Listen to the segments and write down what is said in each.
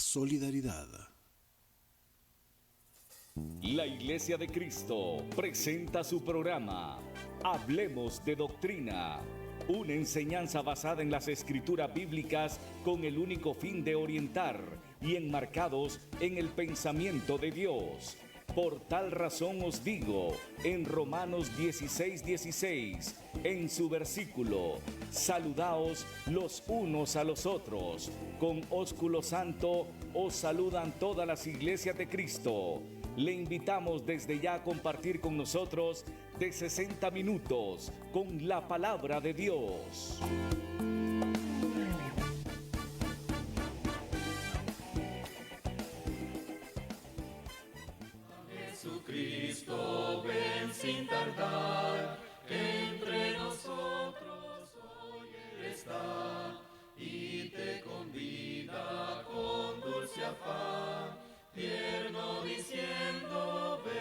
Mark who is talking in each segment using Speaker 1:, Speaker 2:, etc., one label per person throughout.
Speaker 1: solidaridad.
Speaker 2: La Iglesia de Cristo presenta su programa Hablemos de Doctrina, una enseñanza basada en las escrituras bíblicas con el único fin de orientar y enmarcados en el pensamiento de Dios. Por tal razón os digo, en Romanos 16:16, en su versículo, saludaos los unos a los otros. Con ósculo santo os saludan todas las iglesias de Cristo. Le invitamos desde ya a compartir con nosotros de 60 minutos con la palabra de Dios.
Speaker 3: Jesucristo, ven sin tardar, entre nosotros hoy Él está y te convida con dulce afán, tierno diciendo ven.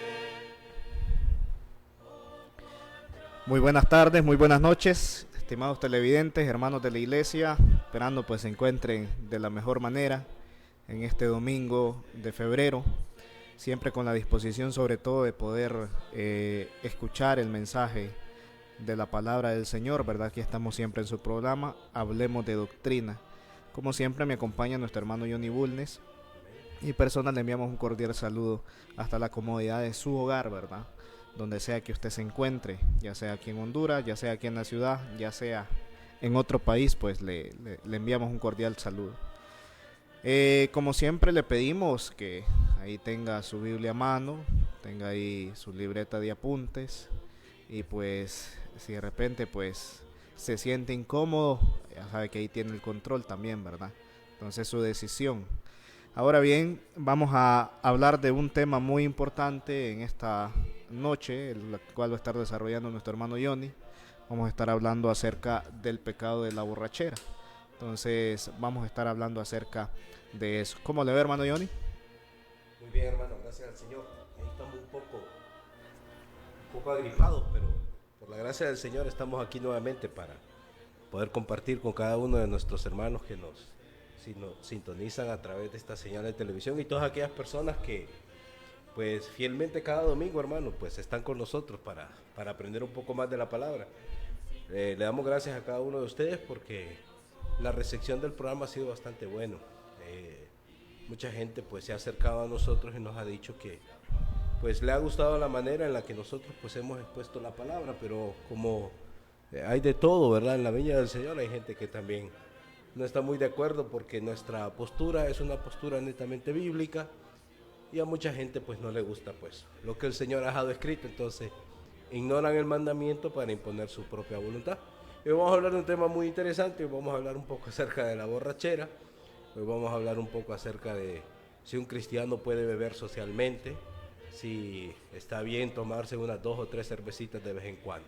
Speaker 4: Muy buenas tardes, muy buenas noches, estimados televidentes, hermanos de la iglesia, esperando pues se encuentren de la mejor manera en este domingo de febrero, siempre con la disposición sobre todo de poder escuchar el mensaje de la palabra del Señor, ¿verdad? Aquí estamos siempre en su programa, Hablemos de Doctrina. Como siempre me acompaña nuestro hermano Johnny Bulnes y personas le enviamos un cordial saludo hasta la comodidad de su hogar, ¿verdad? Donde sea que usted se encuentre, ya sea aquí en Honduras, ya sea aquí en la ciudad, ya sea en otro país, pues le enviamos un cordial saludo. Como siempre le pedimos que ahí tenga su Biblia a mano, tenga ahí su libreta de apuntes y pues si de repente pues se siente incómodo, ya sabe que ahí tiene el control también, ¿verdad? Entonces su decisión. Ahora bien, vamos a hablar de un tema muy importante en esta noche, el cual va a estar desarrollando nuestro hermano Johnny. Vamos a estar hablando acerca del pecado de la borrachera. Entonces vamos a estar hablando acerca de eso. ¿Cómo le ve, hermano Johnny?
Speaker 5: Muy bien, hermano, gracias al Señor. Ahí estamos un poco agripados, pero por la gracia del Señor estamos aquí nuevamente para poder compartir con cada uno de nuestros hermanos que nos sintonizan a través de esta señal de televisión y todas aquellas personas que pues fielmente cada domingo, hermano, pues están con nosotros para aprender un poco más de la palabra. Le damos gracias a cada uno de ustedes porque la recepción del programa ha sido bastante bueno. Mucha gente pues se ha acercado a nosotros y nos ha dicho que pues le ha gustado la manera en la que nosotros pues hemos expuesto la palabra, pero como hay de todo, ¿verdad? En la viña del Señor hay gente que también no está muy de acuerdo porque nuestra postura es una postura netamente bíblica y a mucha gente pues no le gusta pues lo que el Señor ha dejado escrito, entonces ignoran el mandamiento para imponer su propia voluntad. Hoy vamos a hablar de un tema muy interesante, hoy vamos a hablar un poco acerca de la borrachera, hoy vamos a hablar un poco acerca de si un cristiano puede beber socialmente, si está bien tomarse unas 2 o 3 cervecitas de vez en cuando.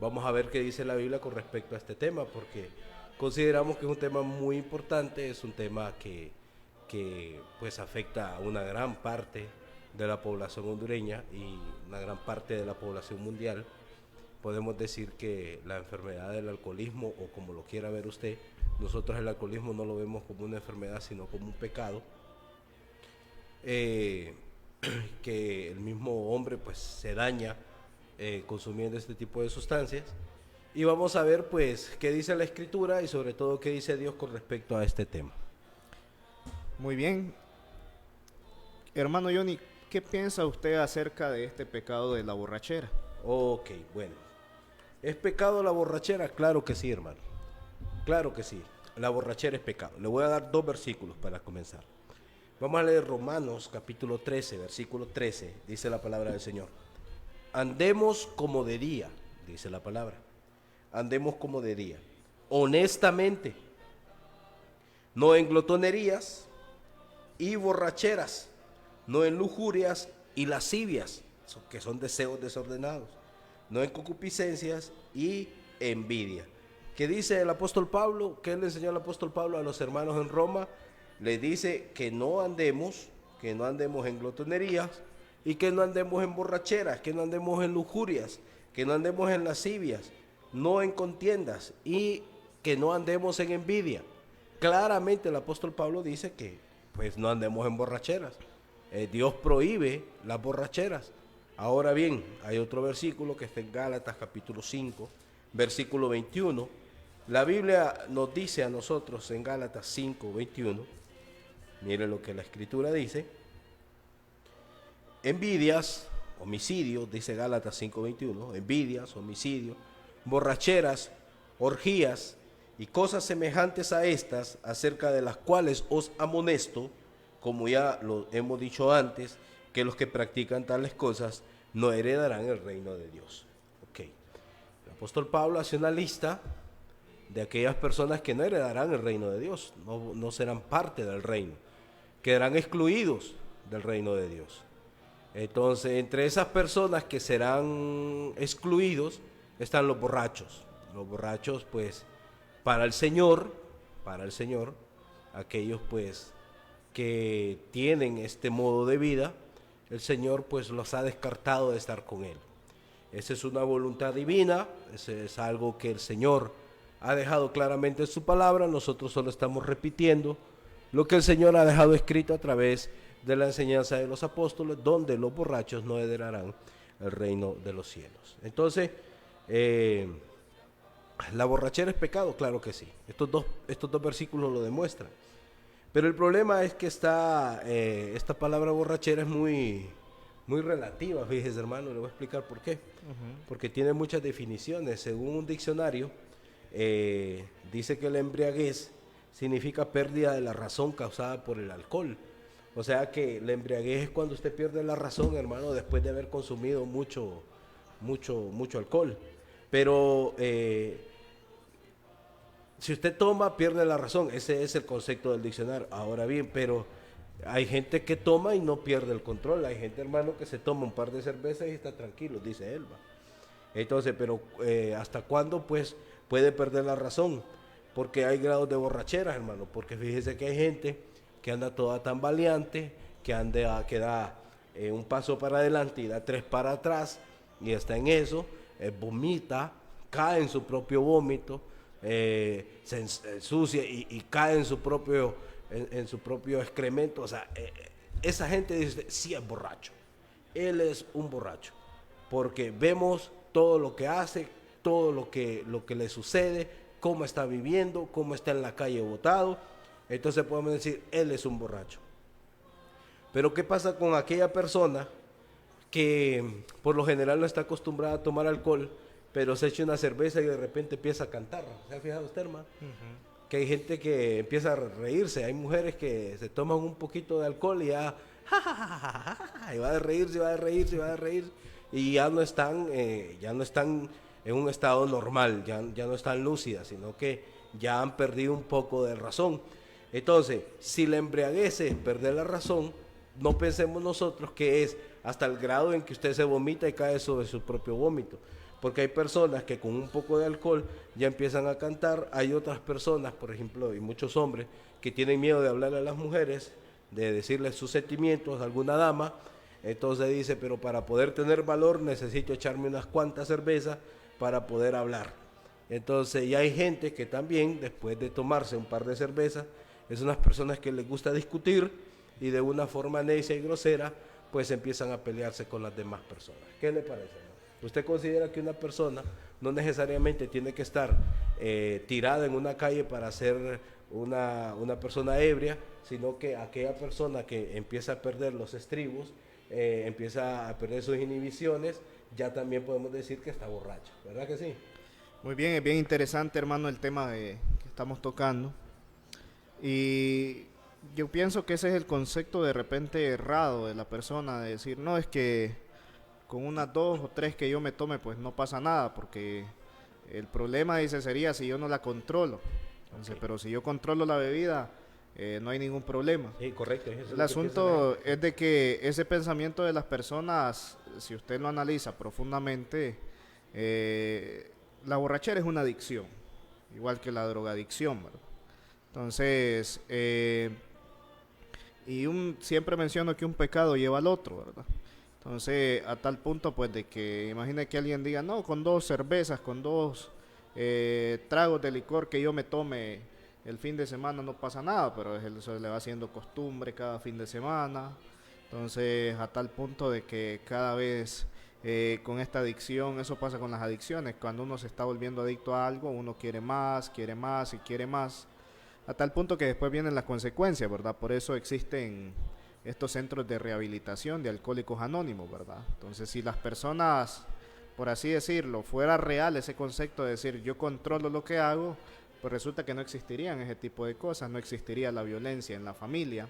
Speaker 5: Vamos a ver qué dice la Biblia con respecto a este tema, porque consideramos que es un tema muy importante, es un tema que pues afecta a una gran parte de la población hondureña y una gran parte de la población mundial. Podemos decir que la enfermedad del alcoholismo, o como lo quiera ver usted, nosotros el alcoholismo no lo vemos como una enfermedad, sino como un pecado, que el mismo hombre pues se daña consumiendo este tipo de sustancias. Y vamos a ver pues qué dice la Escritura y sobre todo qué dice Dios con respecto a este tema.
Speaker 4: Muy bien. Hermano Johnny, ¿qué piensa usted acerca de este pecado de la borrachera?
Speaker 5: Ok, bueno. ¿Es pecado la borrachera? Claro que sí, hermano. Claro que sí. La borrachera es pecado. Le voy a dar 2 versículos para comenzar. Vamos a leer Romanos capítulo 13, versículo 13. Dice la palabra del Señor. Andemos como de día, dice la palabra. Andemos como de día, honestamente, no en glotonerías y borracheras, no en lujurias y lascivias, que son deseos desordenados, no en concupiscencias y envidia. ¿Qué dice el apóstol Pablo? ¿Qué le enseñó el apóstol Pablo a los hermanos en Roma? Le dice que no andemos en glotonerías y que no andemos en borracheras, que no andemos en lujurias, que no andemos en lascivias, no en contiendas y que no andemos en envidia. Claramente el apóstol Pablo dice que pues no andemos en borracheras. Dios prohíbe las borracheras. Ahora bien, hay otro versículo que está en Gálatas capítulo 5, versículo 21. La Biblia nos dice a nosotros en Gálatas 5, 21, mire lo que la Escritura dice: envidias, homicidios, dice Gálatas 5, 21, envidias, homicidios, borracheras, orgías y cosas semejantes a estas, acerca de las cuales os amonesto, como ya lo hemos dicho antes, que los que practican tales cosas no heredarán el reino de Dios. Ok. El apóstol Pablo hace una lista de aquellas personas que no heredarán el reino de Dios, no serán parte del reino, quedarán excluidos del reino de Dios. Entonces, entre esas personas que serán excluidos están los borrachos. Los borrachos, pues, para el Señor, aquellos, pues, que tienen este modo de vida, el Señor, pues, los ha descartado de estar con Él. Esa es una voluntad divina, ese es algo que el Señor ha dejado claramente en su palabra. Nosotros solo estamos repitiendo lo que el Señor ha dejado escrito a través de la enseñanza de los apóstoles, donde los borrachos no heredarán el reino de los cielos. Entonces, ¿la borrachera es pecado? Claro que sí. Estos dos versículos lo demuestran. Pero el problema es que esta palabra borrachera es muy relativa, fíjese, hermano. Le voy a explicar por qué. Porque tiene muchas definiciones. Según un diccionario, dice que la embriaguez significa pérdida de la razón causada por el alcohol. O sea que la embriaguez es cuando usted pierde la razón, hermano, después de haber consumido mucho alcohol. Pero si usted toma, pierde la razón. Ese es el concepto del diccionario. Ahora bien, pero hay gente que toma y no pierde el control. Hay gente, hermano, que se toma un par de cervezas y está tranquilo, dice Elba. Entonces, pero ¿hasta cuándo, pues, puede perder la razón? Porque hay grados de borrachera, hermano. Porque fíjese que hay gente que anda toda tambaleante, que da un paso para adelante y da 3 para atrás, y está en eso, vomita, cae en su propio vómito, se ensucia y cae en su propio excremento. O sea, esa gente dice, sí es borracho, él es un borracho, porque vemos todo lo que hace, todo lo que le sucede, cómo está viviendo, cómo está en la calle botado. Entonces podemos decir, él es un borracho. Pero ¿qué pasa con aquella persona que por lo general no está acostumbrada a tomar alcohol, pero se echa una cerveza y de repente empieza a cantar? ¿Se ha fijado usted, hermano? Que hay gente que empieza a reírse. Hay mujeres que se toman un poquito de alcohol y ya y va a reírse, y ya no están en un estado normal, ya no están lúcidas, sino que ya han perdido un poco de razón. Entonces, si la embriaguez es perder la razón, no pensemos nosotros que es hasta el grado en que usted se vomita y cae sobre su propio vómito. Porque hay personas que con un poco de alcohol ya empiezan a cantar. Hay otras personas, por ejemplo, y muchos hombres, que tienen miedo de hablarle a las mujeres, de decirles sus sentimientos a alguna dama. Entonces dice, pero para poder tener valor necesito echarme unas cuantas cervezas para poder hablar. Entonces, y hay gente que también, después de tomarse un par de cervezas, es unas personas que les gusta discutir y de una forma necia y grosera, pues empiezan a pelearse con las demás personas. ¿Qué le parece, no? ¿Usted considera que una persona no necesariamente tiene que estar tirada en una calle para ser una persona ebria, sino que aquella persona que empieza a perder los estribos, empieza a perder sus inhibiciones, ya también podemos decir que está borracho, ¿verdad que sí?
Speaker 4: Muy bien, es bien interesante, hermano, el tema que estamos tocando. Y yo pienso que ese es el concepto de repente errado de la persona, de decir, no, es que con unas 2 o 3 que yo me tome, pues no pasa nada, porque el problema, dice, sería si yo no la controlo. Entonces, okay. Pero si yo controlo la bebida, no hay ningún problema.
Speaker 5: Sí, correcto.
Speaker 4: El asunto es de que ese pensamiento de las personas, si usted lo analiza profundamente, la borrachera es una adicción, igual que la drogadicción, ¿verdad? Entonces, siempre menciono que un pecado lleva al otro, ¿verdad? Entonces, a tal punto, pues, de que imagine que alguien diga, no, con 2 cervezas, con 2 tragos de licor que yo me tome, el fin de semana no pasa nada, pero eso le va haciendo costumbre cada fin de semana. Entonces, a tal punto de que cada vez con esta adicción, eso pasa con las adicciones, cuando uno se está volviendo adicto a algo, uno quiere más y quiere más, a tal punto que después vienen las consecuencias, ¿verdad? Por eso existen estos centros de rehabilitación de alcohólicos anónimos, ¿verdad? Entonces, si las personas, por así decirlo, fuera real ese concepto de decir yo controlo lo que hago, pues resulta que no existirían ese tipo de cosas, no existiría la violencia en la familia.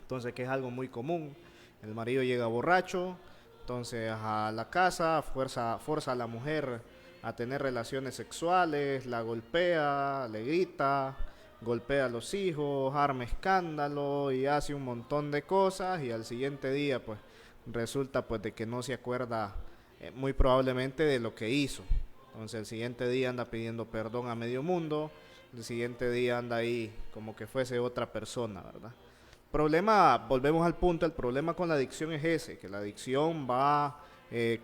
Speaker 4: Entonces, que es algo muy común, el marido llega borracho, entonces a la casa, forza a la mujer a tener relaciones sexuales, la golpea, le grita, golpea a los hijos, arma escándalo y hace un montón de cosas, y al siguiente día pues resulta pues de que no se acuerda muy probablemente de lo que hizo. Entonces el siguiente día anda pidiendo perdón a medio mundo, el siguiente día anda ahí como que fuese otra persona, ¿verdad? Problema, volvemos al punto, el problema con la adicción es ese, que la adicción va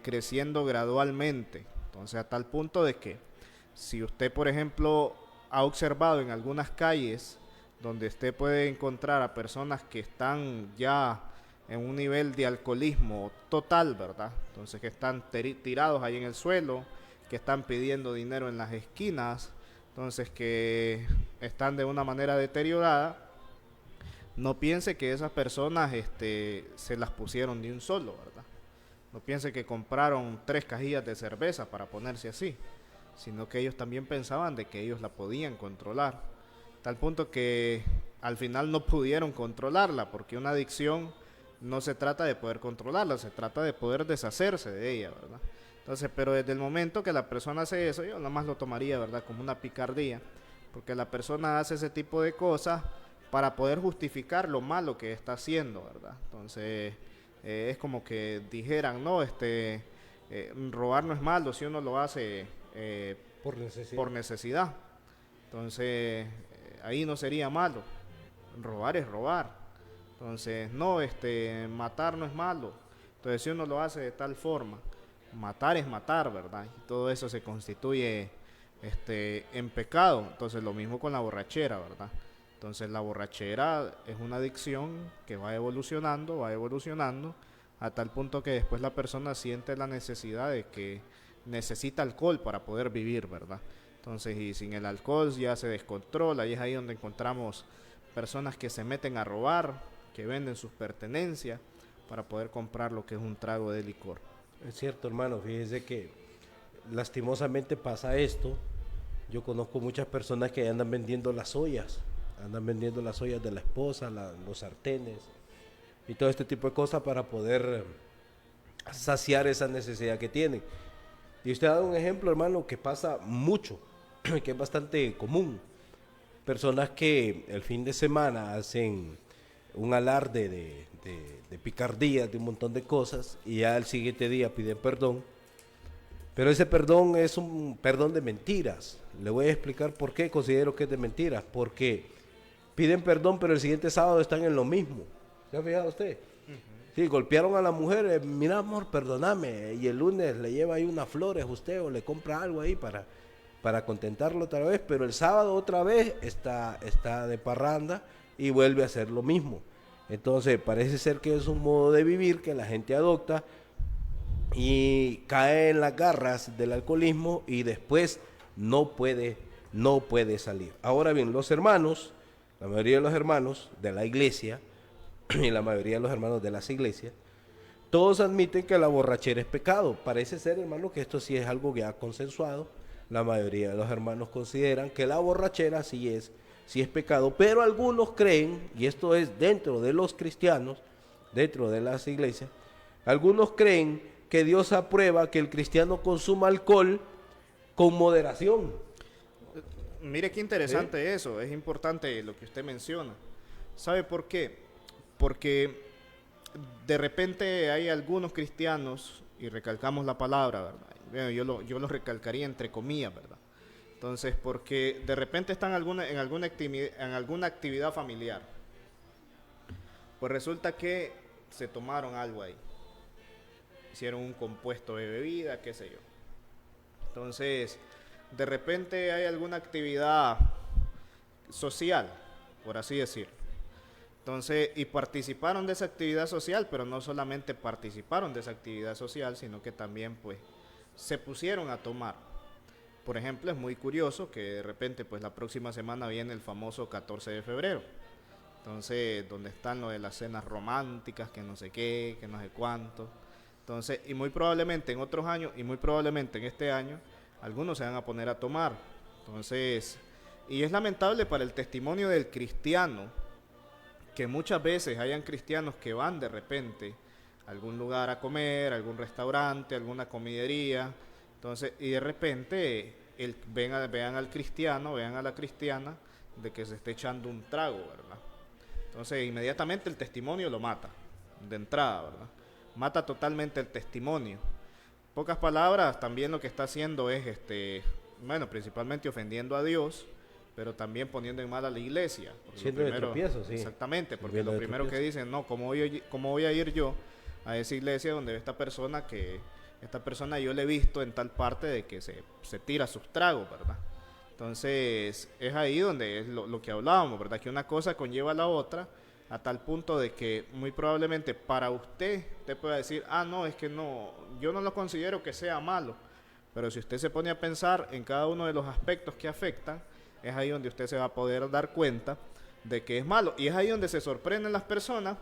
Speaker 4: creciendo gradualmente. Entonces a tal punto de que si usted, por ejemplo, ha observado en algunas calles donde usted puede encontrar a personas que están ya en un nivel de alcoholismo total, ¿verdad? Entonces que están tirados ahí en el suelo, que están pidiendo dinero en las esquinas, entonces que están de una manera deteriorada. No piense que esas personas se las pusieron de un solo, ¿verdad? No piense que compraron 3 cajillas de cerveza para ponerse así, sino que ellos también pensaban de que ellos la podían controlar. Tal punto que al final no pudieron controlarla, porque una adicción no se trata de poder controlarla, se trata de poder deshacerse de ella, ¿verdad? Entonces, pero desde el momento que la persona hace eso, yo nada más lo tomaría, ¿verdad?, como una picardía, porque la persona hace ese tipo de cosas para poder justificar lo malo que está haciendo, ¿verdad? Entonces, es como que dijeran, no, robar no es malo si uno lo hace por necesidad. Entonces, ahí no sería malo. Robar es robar. Entonces, no, matar no es malo. Entonces, si uno lo hace de tal forma, matar es matar, ¿verdad? Y todo eso se constituye en pecado. Entonces, lo mismo con la borrachera, ¿verdad? Entonces la borrachera es una adicción que va evolucionando a tal punto que después la persona siente la necesidad de que necesita alcohol para poder vivir, ¿verdad? Entonces, y sin el alcohol ya se descontrola, y es ahí donde encontramos personas que se meten a robar, que venden sus pertenencias para poder comprar lo que es un trago de licor.
Speaker 5: Es cierto, hermano, fíjese que lastimosamente pasa esto. Yo conozco muchas personas que andan vendiendo las ollas de la esposa, los sartenes y todo este tipo de cosas para poder saciar esa necesidad que tienen. Y usted ha dado un ejemplo, hermano, que pasa mucho, que es bastante común. Personas que el fin de semana hacen un alarde de picardía, de un montón de cosas, y ya el siguiente día piden perdón. Pero ese perdón es un perdón de mentiras. Le voy a explicar por qué considero que es de mentiras. Porque piden perdón, pero el siguiente sábado están en lo mismo. ¿Se ha fijado usted? Sí, golpearon a la mujer, mira amor, perdóname, y el lunes le lleva ahí unas flores usted o le compra algo ahí para contentarlo otra vez, pero el sábado otra vez está de parranda y vuelve a hacer lo mismo. Entonces parece ser que es un modo de vivir que la gente adopta y cae en las garras del alcoholismo y después no puede salir. Ahora bien, los hermanos, la mayoría de los hermanos de la iglesia y la mayoría de los hermanos de las iglesias, todos admiten que la borrachera es pecado. Parece ser, hermano, que esto sí es algo ya consensuado. La mayoría de los hermanos consideran que la borrachera sí es pecado, pero algunos creen, y esto es dentro de los cristianos, dentro de las iglesias, algunos creen que Dios aprueba que el cristiano consuma alcohol con moderación.
Speaker 4: Mire qué interesante eso, es importante lo que usted menciona. ¿Sabe por qué? Porque de repente hay algunos cristianos, y recalcamos la palabra, ¿verdad? Yo lo recalcaría entre comillas, ¿verdad? Entonces, porque de repente están en alguna actividad familiar, pues resulta que se tomaron algo ahí, hicieron un compuesto de bebida, qué sé yo. Entonces, de repente hay alguna actividad social, por así decirlo. Entonces, y participaron de esa actividad social, pero no solamente participaron de esa actividad social, sino que también pues se pusieron a tomar. Por ejemplo, es muy curioso que de repente pues la próxima semana viene el famoso 14 de febrero. Entonces, donde están lo de las cenas románticas, que no sé qué, que no sé cuánto. Entonces, y muy probablemente en otros años, y muy probablemente en este año, algunos se van a poner a tomar. Entonces, y es lamentable para el testimonio del cristiano, que muchas veces hayan cristianos que van de repente a algún lugar a comer, a algún restaurante, alguna comidería, entonces, y de repente vean al cristiano, vean a la cristiana, de que se esté echando un trago, ¿verdad? Entonces, inmediatamente el testimonio lo mata, de entrada, ¿verdad? Mata totalmente el testimonio. En pocas palabras, también lo que está haciendo es, bueno, principalmente ofendiendo a Dios, pero también poniendo en mal a la iglesia.
Speaker 5: Siendo de tropiezo, sí.
Speaker 4: Exactamente, porque lo primero que dicen, no, ¿cómo voy a ir yo a esa iglesia donde esta persona yo le he visto en tal parte de que se tira sus tragos, ¿verdad? Entonces, es ahí donde es lo que hablábamos, ¿verdad? Que una cosa conlleva a la otra, a tal punto de que muy probablemente para usted pueda decir, no, es que no, yo no lo considero que sea malo, pero si usted se pone a pensar en cada uno de los aspectos que afectan, es ahí donde usted se va a poder dar cuenta de que es malo. Y es ahí donde se sorprenden las personas,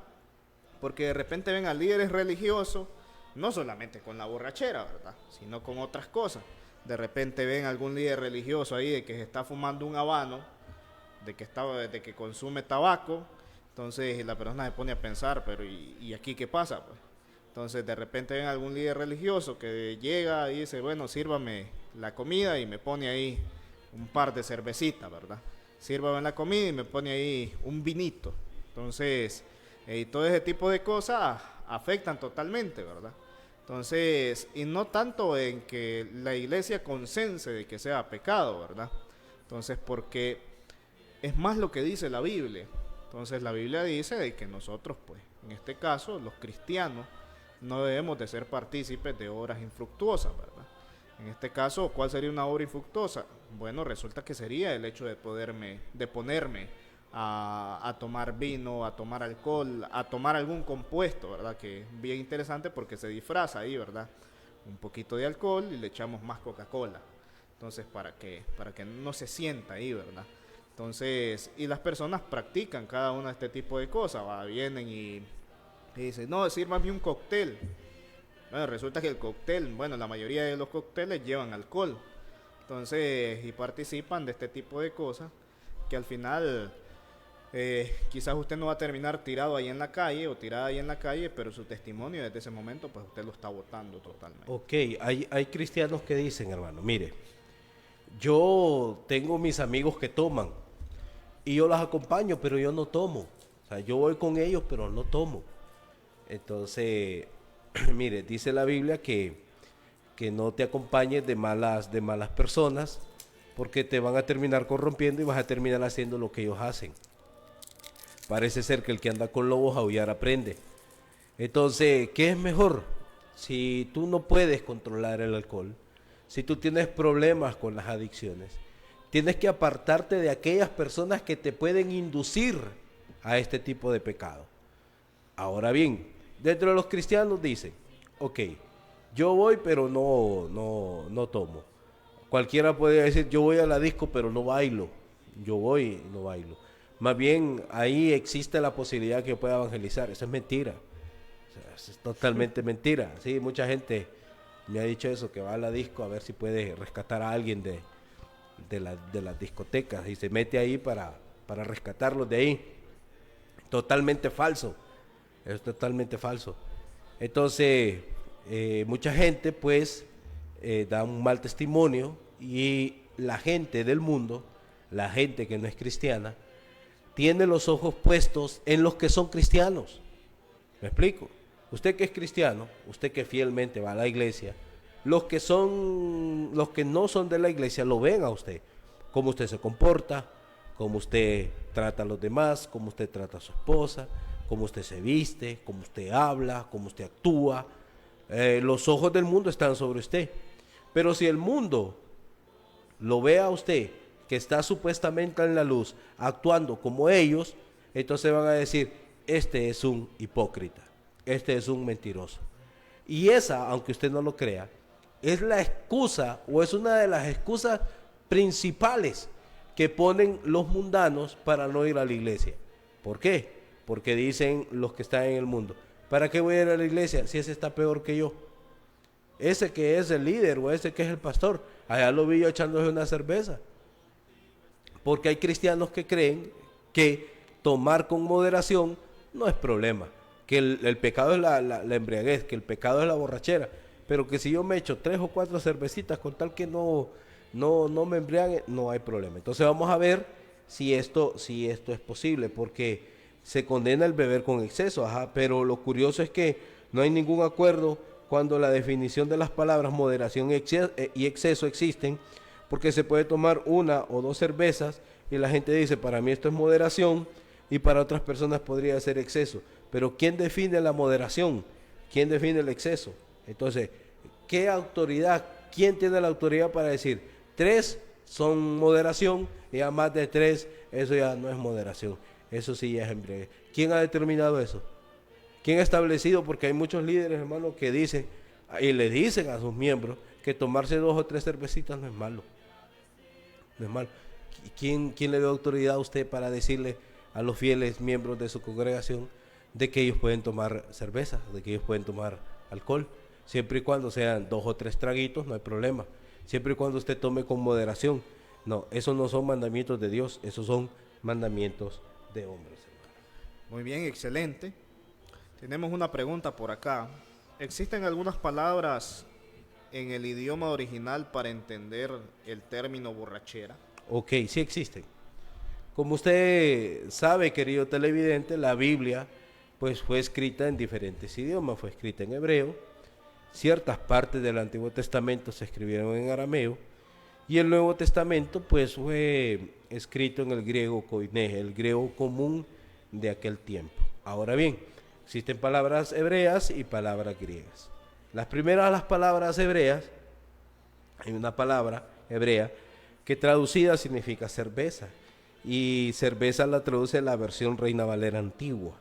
Speaker 4: porque de repente ven a líderes religiosos, no solamente con la borrachera, ¿verdad?, sino con otras cosas. De repente ven a algún líder religioso ahí de que se está fumando un habano, de que consume tabaco. Entonces la persona se pone a pensar, pero ¿y aquí qué pasa? Pues entonces de repente ven a algún líder religioso que llega y dice, bueno, sírvame la comida, y me pone ahí un par de cervecitas, ¿verdad? Sírvame la comida y me pone ahí un vinito. Entonces, todo ese tipo de cosas afectan totalmente, ¿verdad? Entonces, y no tanto en que la iglesia consense de que sea pecado, ¿verdad? Entonces, porque es más lo que dice la Biblia. Entonces, la Biblia dice de que nosotros, pues, en este caso, los cristianos, no debemos de ser partícipes de obras infructuosas, ¿verdad? En este caso, ¿cuál sería una obra infructuosa? Bueno, resulta que sería el hecho de ponerme a tomar vino, a tomar alcohol, a tomar algún compuesto, ¿verdad? Que es bien interesante porque se disfraza ahí, ¿verdad? Un poquito de alcohol y le echamos más Coca-Cola. Entonces, para que no se sienta ahí, ¿verdad? Entonces, y las personas practican cada una de este tipo de cosas, ¿va? Vienen y dicen, no, sírvame un cóctel. Bueno, resulta que el cóctel, bueno, la mayoría de los cócteles llevan alcohol. Entonces, y participan de este tipo de cosas que al final quizás usted no va a terminar tirado ahí en la calle o tirada ahí en la calle, pero su testimonio desde ese momento, pues usted lo está botando totalmente.
Speaker 5: Ok, hay cristianos que dicen, hermano, mire, yo tengo mis amigos que toman y yo los acompaño, pero yo no tomo. O sea, yo voy con ellos, pero no tomo. Entonces, mire, dice la Biblia que no te acompañes de malas personas, porque te van a terminar corrompiendo y vas a terminar haciendo lo que ellos hacen. Parece ser que el que anda con lobos aullar aprende. Entonces, ¿qué es mejor? Si tú no puedes controlar el alcohol, si tú tienes problemas con las adicciones, tienes que apartarte de aquellas personas que te pueden inducir a este tipo de pecado. Ahora bien, dentro de los cristianos dicen, ok, yo voy pero no tomo. Cualquiera puede decir, yo voy a la disco pero no bailo. Yo voy y no bailo. Más bien, ahí existe la posibilidad que pueda evangelizar. Eso es mentira. O sea, eso es totalmente mentira. Sí, mucha gente me ha dicho eso, que va a la disco a ver si puede rescatar a alguien de las discotecas y se mete ahí para rescatarlos de ahí. Totalmente falso. Es totalmente falso. Entonces, mucha gente pues da un mal testimonio, y la gente del mundo, la gente que no es cristiana, tiene los ojos puestos en los que son cristianos. ¿Me explico? Usted que es cristiano, usted que fielmente va a la iglesia, los que no son de la iglesia lo ven a usted, cómo usted se comporta, cómo usted trata a los demás, cómo usted trata a su esposa, cómo usted se viste, cómo usted habla, cómo usted actúa. Los ojos del mundo están sobre usted. Pero si el mundo lo ve a usted que está supuestamente en la luz, actuando como ellos, entonces van a decir, este es un hipócrita, este es un mentiroso. Y esa, aunque usted no lo crea, es la excusa o es una de las excusas principales que ponen los mundanos para no ir a la iglesia. ¿Por qué? Porque dicen los que están en el mundo, ¿para qué voy a ir a la iglesia si ese está peor que yo? Ese que es el líder o ese que es el pastor, allá lo vi yo echándose una cerveza. Porque hay cristianos que creen que tomar con moderación no es problema, que el pecado es la embriaguez, que el pecado es la borrachera, pero que si yo me echo 3 o 4 cervecitas con tal que no me embriague, no hay problema. Entonces vamos a ver si esto es posible, porque se condena el beber con exceso, pero lo curioso es que no hay ningún acuerdo cuando la definición de las palabras moderación y exceso existen, porque se puede tomar 1 o 2 cervezas y la gente dice, para mí esto es moderación y para otras personas podría ser exceso. Pero ¿quién define la moderación? ¿Quién define el exceso? Entonces, ¿qué autoridad? ¿Quién tiene la autoridad para decir 3 son moderación y a más de 3 eso ya no es moderación? Eso sí ya es embriaguez. ¿Quién ha determinado eso? ¿Quién ha establecido? Porque hay muchos líderes, hermanos, que dicen y le dicen a sus miembros que tomarse 2 o 3 cervecitas no es malo. No es malo. ¿Quién le da autoridad a usted para decirle a los fieles miembros de su congregación de que ellos pueden tomar cerveza, de que ellos pueden tomar alcohol? Siempre y cuando sean 2 o 3 traguitos, no hay problema. Siempre y cuando usted tome con moderación. No, esos no son mandamientos de Dios, esos son mandamientos de hombres, hermano.
Speaker 4: Muy bien, excelente. Tenemos una pregunta por acá. ¿Existen algunas palabras en el idioma original para entender el término borrachera?
Speaker 5: Ok, sí existen. Como usted sabe, querido televidente, la Biblia pues fue escrita en diferentes idiomas. Fue escrita en hebreo, ciertas partes del Antiguo Testamento se escribieron en arameo y el Nuevo Testamento pues fue escrito en el griego koiné, el griego común de aquel tiempo. Ahora bien, existen palabras hebreas y palabras griegas. Las palabras hebreas, hay una palabra hebrea que traducida significa cerveza, y cerveza la traduce la versión Reina Valera antigua.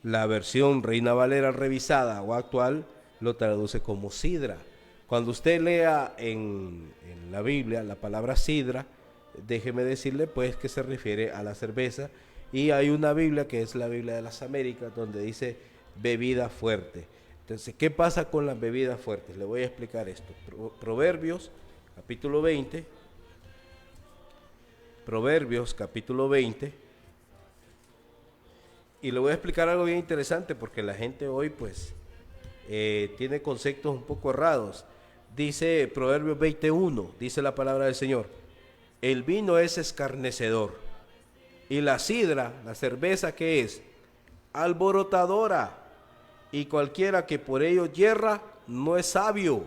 Speaker 5: La versión Reina Valera revisada o actual lo traduce como sidra. Cuando usted lea en la Biblia la palabra sidra, déjeme decirle pues que se refiere a la cerveza, y hay una Biblia que es la Biblia de las Américas donde dice bebida fuerte. Entonces, ¿qué pasa con las bebidas fuertes? Le voy a explicar esto. Proverbios capítulo 20, y le voy a explicar algo bien interesante porque la gente hoy pues tiene conceptos un poco errados. Dice Proverbios 21, dice la palabra del Señor: el vino es escarnecedor y la sidra, la cerveza, ¿qué es? Alborotadora, y cualquiera que por ello yerra no es sabio.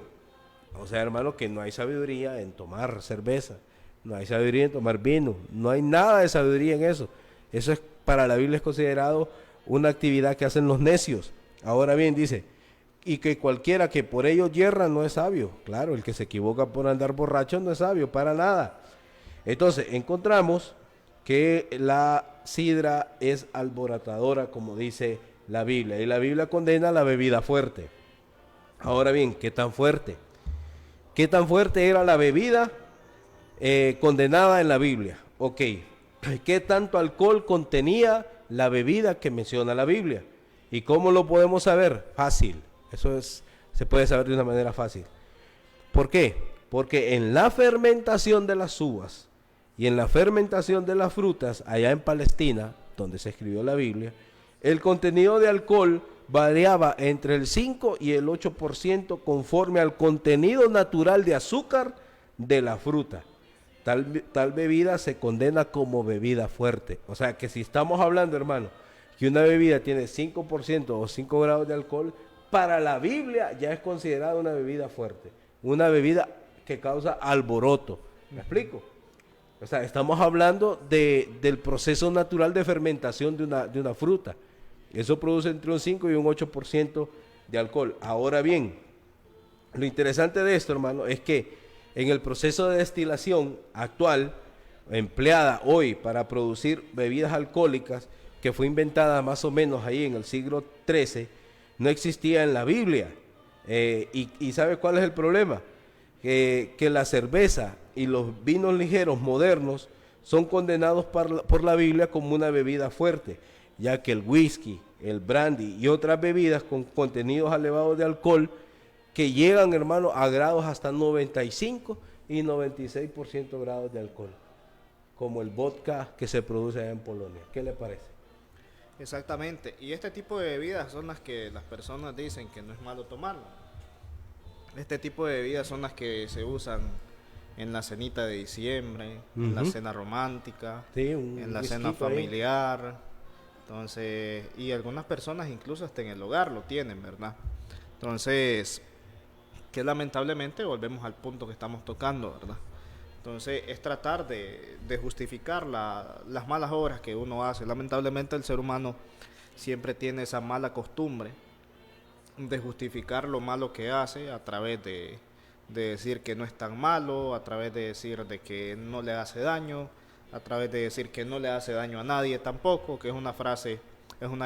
Speaker 5: O sea, hermano, que no hay sabiduría en tomar cerveza, no hay sabiduría en tomar vino, no hay nada de sabiduría en eso. Eso es, para la Biblia es considerado una actividad que hacen los necios. Ahora bien, dice, y que cualquiera que por ello yerra no es sabio. Claro, el que se equivoca por andar borracho no es sabio, para nada. Entonces, encontramos que la sidra es alborotadora, como dice la Biblia, y la Biblia condena la bebida fuerte. Ahora bien, ¿qué tan fuerte? ¿Qué tan fuerte era la bebida condenada en la Biblia? Ok, ¿qué tanto alcohol contenía la bebida que menciona la Biblia? ¿Y cómo lo podemos saber? Fácil, se puede saber de una manera fácil. ¿Por qué? Porque en la fermentación de las uvas y en la fermentación de las frutas, allá en Palestina, donde se escribió la Biblia, el contenido de alcohol variaba entre el 5 y el 8% conforme al contenido natural de azúcar de la fruta. Tal bebida se condena como bebida fuerte. O sea que si estamos hablando, hermano, que una bebida tiene 5% o 5 grados de alcohol, para la Biblia ya es considerada una bebida fuerte, una bebida que causa alboroto. ¿Me explico? O sea, estamos hablando del proceso natural de fermentación de una fruta. Eso produce entre un 5 y un 8% de alcohol. Ahora bien, lo interesante de esto, hermano, es que en el proceso de destilación actual, empleada hoy para producir bebidas alcohólicas, que fue inventada más o menos ahí en el siglo XIII, no existía en la Biblia. Y ¿sabe cuál es el problema? Que la cerveza y los vinos ligeros modernos son condenados por la Biblia como una bebida fuerte, ya que el whisky, el brandy y otras bebidas con contenidos elevados de alcohol que llegan, hermano, a grados hasta 95 y 96% grados de alcohol, como el vodka que se produce allá en Polonia. ¿Qué le parece?
Speaker 4: Exactamente, y este tipo de bebidas son las que las personas dicen que no es malo tomarlo. Este tipo de bebidas son las que se usan en la cenita de diciembre, en la cena romántica,
Speaker 5: Sí,
Speaker 4: en la cena familiar. Entonces, y algunas personas incluso hasta en el hogar lo tienen, ¿verdad? Entonces, que lamentablemente volvemos al punto que estamos tocando, ¿verdad? Entonces, es tratar de justificar las malas obras que uno hace. Lamentablemente el ser humano siempre tiene esa mala costumbre de justificar lo malo que hace a través de decir que no es tan malo, a través de decir de que no le hace daño, a través de decir que no le hace daño a nadie tampoco, que es una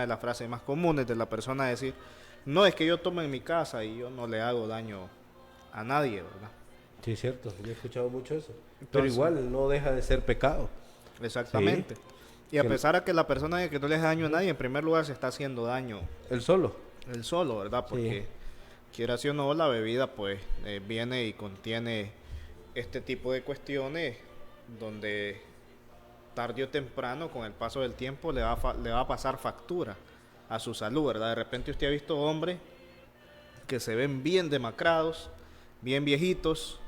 Speaker 4: de las frases más comunes de la persona, decir, no, es que yo tomo en mi casa y yo no le hago daño a nadie, ¿verdad?
Speaker 5: Sí, es cierto, yo he escuchado mucho eso. Pero
Speaker 4: Entonces,
Speaker 5: igual no deja de ser pecado.
Speaker 4: Exactamente.
Speaker 5: Sí.
Speaker 4: Y a pesar de que la persona dice que no le hace daño a nadie, en primer lugar se está haciendo daño
Speaker 5: El solo.
Speaker 4: él solo, ¿verdad? Porque quiera sí o no, la bebida pues viene y contiene este tipo de cuestiones donde tarde o temprano, con el paso del tiempo, le va a pasar factura a su salud, ¿verdad? De repente usted ha visto hombres que se ven bien demacrados, bien viejitos,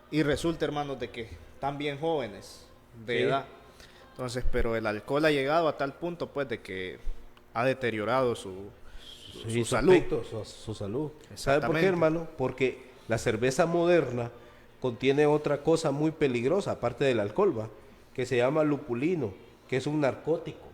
Speaker 4: y resulta, hermanos, de que están bien jóvenes de edad. Entonces, pero el alcohol ha llegado a tal punto, pues, de que ha deteriorado su salud.
Speaker 5: Su salud. ¿Sabe por qué, hermano? Porque la cerveza moderna contiene otra cosa muy peligrosa, aparte del alcohol, ¿va? Que se llama lupulino, que es un narcótico.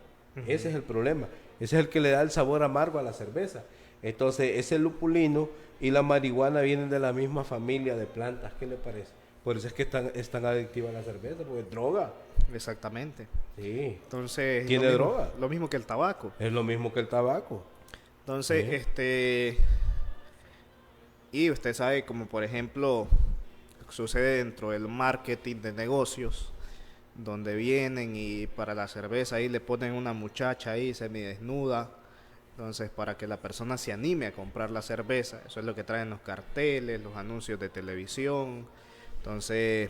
Speaker 5: Ese es el problema. Ese es el que le da el sabor amargo a la cerveza. Entonces, ese lupulino y la marihuana vienen de la misma familia de plantas. ¿Qué le parece? Por eso es que es tan adictiva la cerveza, porque es droga.
Speaker 4: Exactamente.
Speaker 5: Sí.
Speaker 4: Entonces,
Speaker 5: ¿Tiene droga?
Speaker 4: Lo mismo que el tabaco.
Speaker 5: Es lo mismo que el tabaco.
Speaker 4: Entonces, y usted sabe, como por ejemplo, sucede dentro del marketing de negocios, donde vienen y para la cerveza ahí le ponen una muchacha ahí semidesnuda, entonces para que la persona se anime a comprar la cerveza. Eso es lo que traen los carteles, los anuncios de televisión. Entonces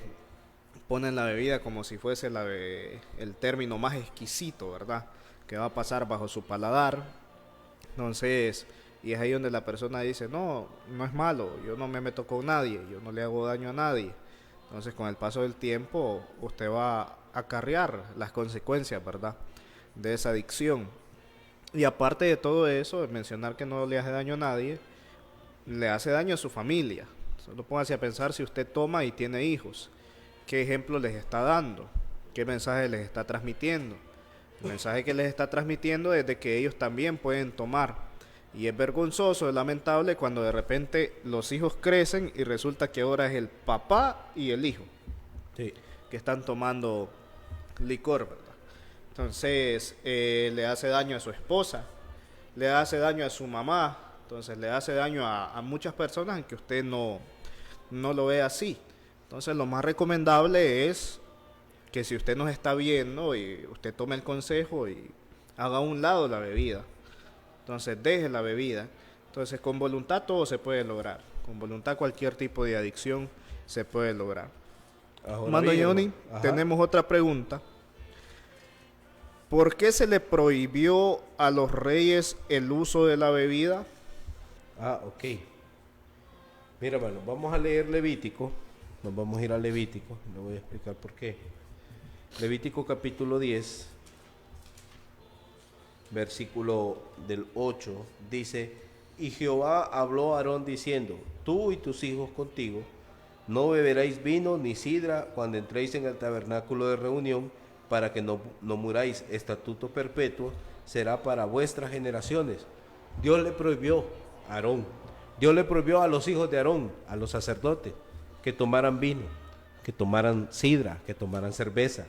Speaker 4: ponen la bebida como si fuese el término más exquisito, ¿verdad? Que va a pasar bajo su paladar. Entonces, y es ahí donde la persona dice, no, no es malo, yo no me meto con nadie, yo no le hago daño a nadie. Entonces, con el paso del tiempo, usted va a acarrear las consecuencias, ¿verdad?, de esa adicción. Y aparte de todo eso, de mencionar que no le hace daño a nadie, le hace daño a su familia. Solo póngase a pensar, si usted toma y tiene hijos, ¿qué ejemplo les está dando? ¿Qué mensaje les está transmitiendo? El mensaje que les está transmitiendo es de que ellos también pueden tomar. Y es vergonzoso, es lamentable cuando de repente los hijos crecen y resulta que ahora es el papá y el hijo que están tomando licor, ¿verdad? Entonces le hace daño a su esposa, le hace daño a su mamá, entonces le hace daño a muchas personas en que usted no lo ve así. Entonces lo más recomendable es que si usted nos está viendo y usted tome el consejo y haga a un lado la bebida, entonces deje la bebida. Entonces con voluntad todo se puede lograr, con voluntad cualquier tipo de adicción se puede lograr. Mano Johnny, tenemos otra pregunta. ¿Por qué se le prohibió a los reyes el uso de la bebida?
Speaker 5: Ok. Mira, hermano, vamos a leer Levítico. Nos vamos a ir a Levítico. Le voy a explicar por qué. Levítico capítulo 10, versículo del 8, dice: y Jehová habló a Aarón diciendo: tú y tus hijos contigo no beberéis vino ni sidra cuando entréis en el tabernáculo de reunión, para que no muráis. Estatuto perpetuo será para vuestras generaciones. Dios le prohibió a Aarón, Dios le prohibió a los hijos de Aarón, a los sacerdotes, que tomaran vino, que tomaran sidra, que tomaran cerveza.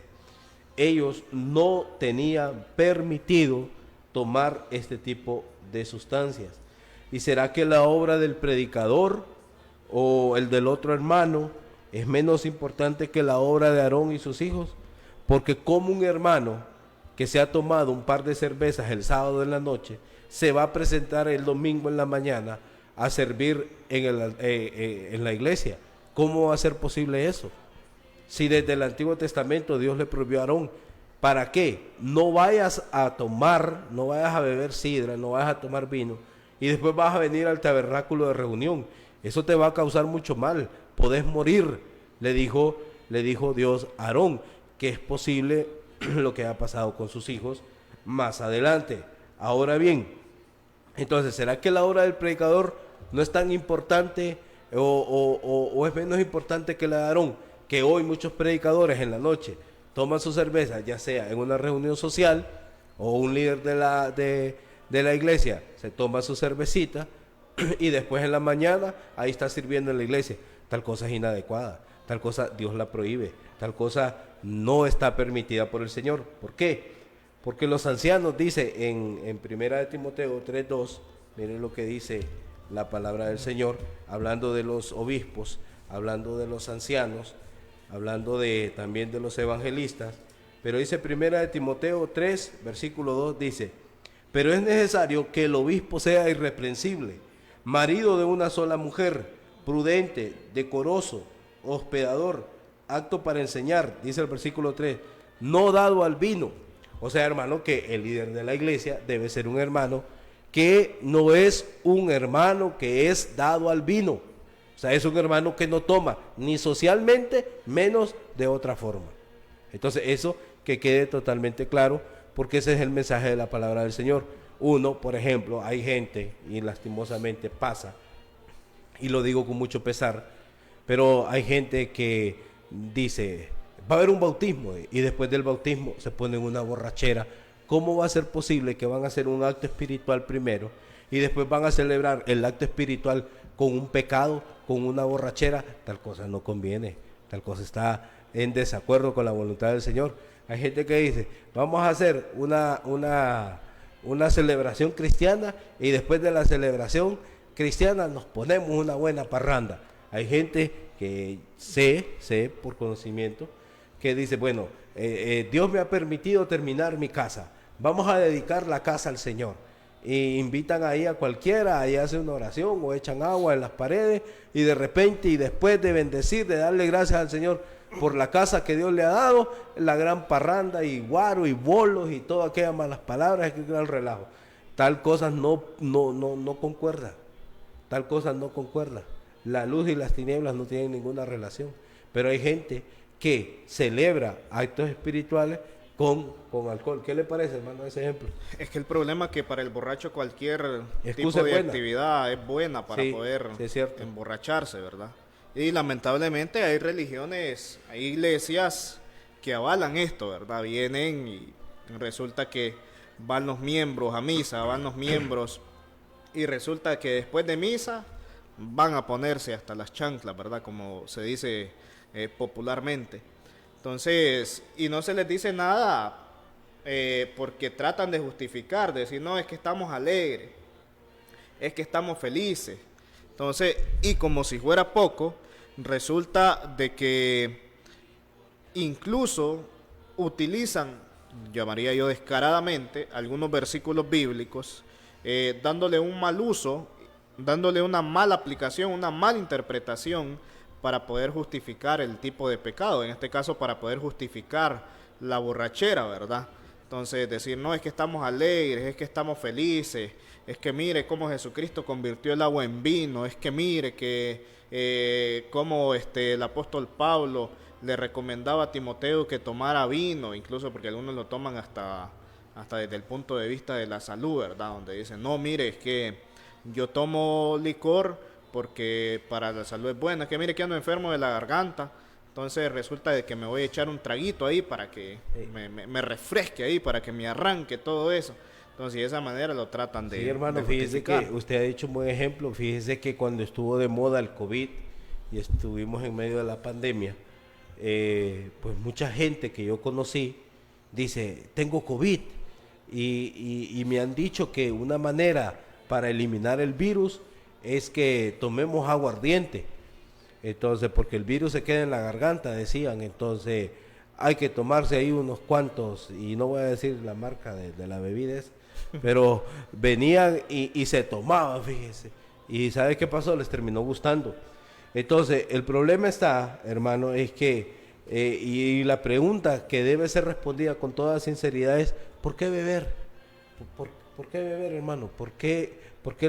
Speaker 5: ellos no tenían permitido tomar este tipo de sustancias. ¿Y será que la obra del predicador o el del otro hermano es menos importante que la obra de Aarón y sus hijos? Porque como un hermano que se ha tomado un par de cervezas el sábado en la noche se va a presentar el domingo en la mañana a servir en la iglesia? ¿Cómo va a ser posible eso? Si desde el Antiguo Testamento Dios le prohibió a Aarón, ¿para qué? No vayas a tomar, no vayas a beber sidra, no vayas a tomar vino y después vas a venir al tabernáculo de reunión. Eso te va a causar mucho mal, podés morir, le dijo Dios a Aarón, que es posible lo que ha pasado con sus hijos más adelante. Ahora bien, entonces, ¿será que la obra del predicador no es tan importante o es menos importante que la de Aarón? Que hoy muchos predicadores en la noche toman su cerveza, ya sea en una reunión social o un líder de la iglesia se toma su cervecita y después en la mañana ahí está sirviendo en la iglesia. Tal cosa es inadecuada, tal cosa Dios la prohíbe, tal cosa no está permitida por el Señor. ¿Por qué? Porque los ancianos, dice en 1 de Timoteo 3:2, miren lo que dice la palabra del Señor, hablando de los obispos, hablando de los ancianos, hablando también de los evangelistas, pero dice 1 de Timoteo 3, versículo 2, dice: pero es necesario que el obispo sea irreprensible, marido de una sola mujer, prudente, decoroso, hospedador, apto para enseñar, dice el versículo 3, no dado al vino. O sea, hermano, que el líder de la iglesia debe ser un hermano que no es un hermano que es dado al vino. O sea, es un hermano que no toma, ni socialmente, menos de otra forma. Entonces, eso que quede totalmente claro, porque ese es el mensaje de la palabra del Señor. Uno, por ejemplo, hay gente, y lastimosamente pasa, y lo digo con mucho pesar, pero hay gente que dice, va a haber un bautismo, y después del bautismo se ponen una borrachera. ¿Cómo va a ser posible que van a hacer un acto espiritual primero, y después van a celebrar el acto espiritual con un pecado, con una borrachera? Tal cosa no conviene, tal cosa está en desacuerdo con la voluntad del Señor. Hay gente que dice, vamos a hacer una celebración cristiana y después de la celebración cristiana nos ponemos una buena parranda. Hay gente que sé por conocimiento, que dice, bueno, Dios me ha permitido terminar mi casa, vamos a dedicar la casa al Señor. Y invitan ahí a cualquiera, ahí hacen una oración o echan agua en las paredes y de repente y después de bendecir, de darle gracias al Señor por la casa que Dios le ha dado, la gran parranda y guaro y bolos y todas aquellas malas palabras, aquel gran relajo. Tal cosa no concuerda, tal cosa no concuerda. La luz y las tinieblas no tienen ninguna relación, pero hay gente que celebra actos espirituales con alcohol. ¿Qué le parece, hermano, ese ejemplo?
Speaker 4: Es que el problema es que para el borracho cualquier
Speaker 5: Excusa
Speaker 4: tipo de
Speaker 5: buena.
Speaker 4: actividad es buena para poder
Speaker 5: sí, es cierto.
Speaker 4: emborracharse, ¿verdad? Y lamentablemente hay religiones, hay iglesias que avalan esto, ¿verdad? Vienen y resulta que van los miembros a misa, van los miembros y resulta que después de misa van a ponerse hasta las chanclas, ¿verdad? Como se dice popularmente. Entonces, y no se les dice nada porque tratan de justificar, de decir, no, es que estamos alegres, es que estamos felices. Entonces, y como si fuera poco, resulta de que incluso utilizan, llamaría yo descaradamente, algunos versículos bíblicos, dándole un mal uso, dándole una mala aplicación, una mala interpretación para poder justificar el tipo de pecado, en este caso para poder justificar la borrachera, ¿verdad? Entonces decir, no, es que estamos alegres, es que estamos felices, es que mire cómo Jesucristo convirtió el agua en vino, es que mire que como el apóstol Pablo le recomendaba a Timoteo que tomara vino, incluso porque algunos lo toman hasta desde el punto de vista de la salud, ¿verdad? Donde dicen, no, mire, es que yo tomo licor porque para la salud es buena, que mire que ando enfermo de la garganta, entonces resulta de que me voy a echar un traguito ahí para que me refresque ahí, para que me arranque todo eso. Entonces de esa manera lo tratan de...
Speaker 5: Sí, hermano,
Speaker 4: de
Speaker 5: fíjese
Speaker 4: justificar.
Speaker 5: que usted ha dicho un buen ejemplo. Fíjese que cuando estuvo de moda el COVID y estuvimos en medio de la pandemia, pues mucha gente que yo conocí dice, tengo COVID y me han dicho que una manera para eliminar el virus es que tomemos aguardiente. Entonces, porque el virus se queda en la garganta, decían, entonces hay que tomarse ahí unos cuantos, y no voy a decir la marca de la bebida, pero venían y se tomaban, fíjese, y ¿sabe qué pasó? Les terminó gustando. Entonces, el problema está, hermano, es que, y la pregunta que debe ser respondida con toda sinceridad es, ¿por qué beber? ¿Por qué beber, hermano? ¿Por qué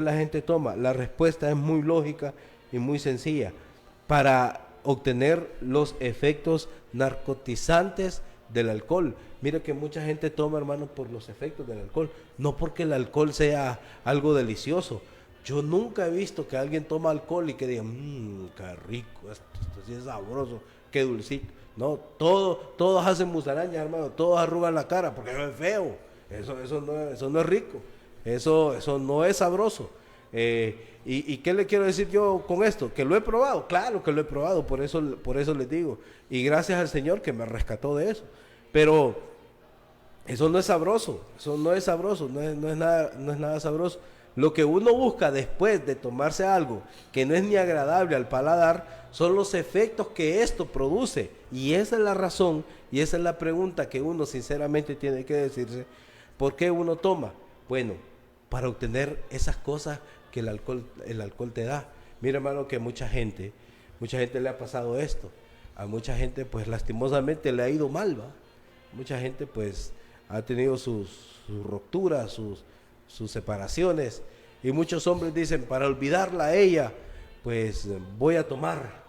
Speaker 5: la gente toma? La respuesta es muy lógica y muy sencilla. Para obtener los efectos narcotizantes del alcohol. Mire que mucha gente toma, hermano, por los efectos del alcohol, no porque el alcohol sea algo delicioso. Yo nunca he visto que alguien toma alcohol y que diga, qué rico, esto sí es sabroso, qué dulcito. No, todos hacen musarañas, hermano, todos arrugan la cara porque eso es feo, eso no es rico, eso no es sabroso. ¿Y qué le quiero decir yo con esto? ¿Que lo he probado? Claro que lo he probado, por eso les digo. Y gracias al Señor que me rescató de eso. Pero eso no es sabroso, no es nada sabroso. Lo que uno busca después de tomarse algo que no es ni agradable al paladar son los efectos que esto produce. Y esa es la razón y esa es la pregunta que uno sinceramente tiene que decirse. ¿Por qué uno toma? Bueno, para obtener esas cosas que el alcohol te da. Mira, hermano, que mucha gente le ha pasado esto. A mucha gente, pues, lastimosamente le ha ido mal, ¿va? Mucha gente, pues, ha tenido sus rupturas, sus separaciones. Y muchos hombres dicen, para olvidarla a ella, pues, voy a tomar.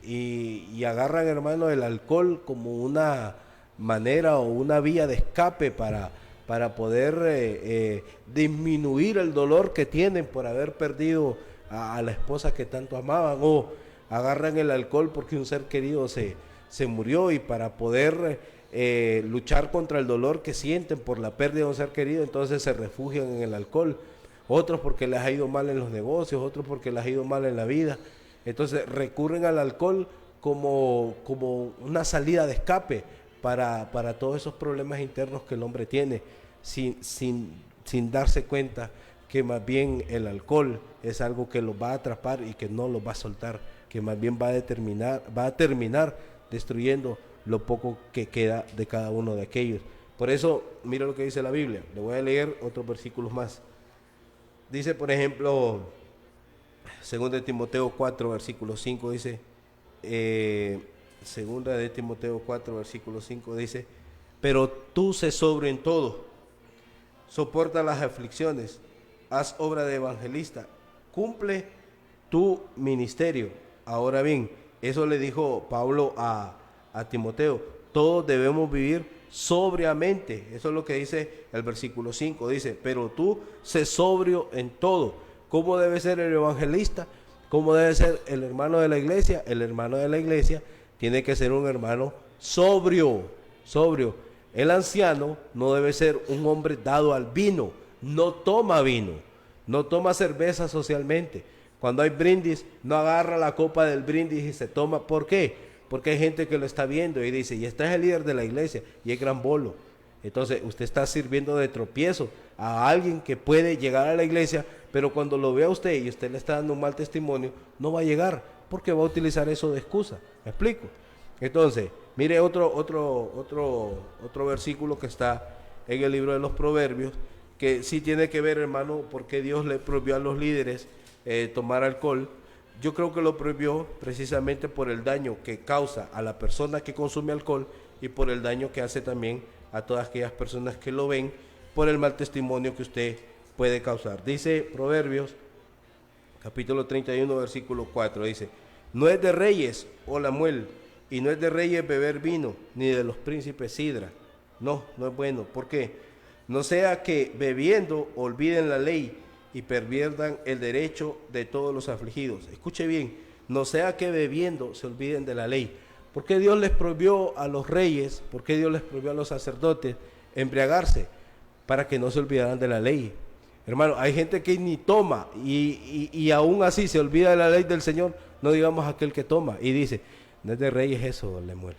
Speaker 5: Y agarran, hermano, el alcohol como una manera o una vía de escape para poder disminuir el dolor que tienen por haber perdido a la esposa que tanto amaban, o agarran el alcohol porque un ser querido se murió, y para poder luchar contra el dolor que sienten por la pérdida de un ser querido, entonces se refugian en el alcohol. Otros porque les ha ido mal en los negocios, otros porque les ha ido mal en la vida, entonces recurren al alcohol como una salida de escape para todos esos problemas internos que el hombre tiene, sin darse cuenta que más bien el alcohol es algo que los va a atrapar y que no los va a soltar, que más bien va a terminar destruyendo lo poco que queda de cada uno de aquellos. Por eso, mira lo que dice la Biblia. Le voy a leer otros versículos más. Dice, por ejemplo, 2 de Timoteo 4, versículo 5, dice, 2 de Timoteo 4, versículo 5, dice, pero tú sé sobrio en todo, soporta las aflicciones, haz obra de evangelista, cumple tu ministerio. Ahora bien, eso le dijo Pablo a Timoteo, todos debemos vivir sobriamente. Eso es lo que dice el versículo 5, dice, pero tú sé sobrio en todo. ¿Cómo debe ser el evangelista? ¿Cómo debe ser el hermano de la iglesia? El hermano de la iglesia tiene que ser un hermano sobrio. El anciano no debe ser un hombre dado al vino, no toma vino, no toma cerveza socialmente. Cuando hay brindis, no agarra la copa del brindis y se toma. ¿Por qué? Porque hay gente que lo está viendo y dice, y este es el líder de la iglesia, y es gran bolo. Entonces usted está sirviendo de tropiezo a alguien que puede llegar a la iglesia, pero cuando lo vea usted y usted le está dando un mal testimonio, no va a llegar, porque va a utilizar eso de excusa. ¿Me explico? Entonces, mire otro versículo que está en el libro de los Proverbios, que sí tiene que ver, hermano, porque Dios le prohibió a los líderes tomar alcohol. Yo creo que lo prohibió precisamente por el daño que causa a la persona que consume alcohol y por el daño que hace también a todas aquellas personas que lo ven, por el mal testimonio que usted puede causar. Dice Proverbios, capítulo 31, versículo 4, dice, no es de reyes la muel, y no es de reyes beber vino, ni de los príncipes sidra. No es bueno. ¿Por qué? No sea que bebiendo olviden la ley y perviertan el derecho de todos los afligidos. Escuche bien, no sea que bebiendo se olviden de la ley. ¿Por qué Dios les prohibió a los reyes, por qué Dios les prohibió a los sacerdotes embriagarse? Para que no se olvidaran de la ley. Hermano, hay gente que ni toma y aún así se olvida de la ley del Señor, no digamos aquel que toma y dice, no es de reyes eso, Lemuel,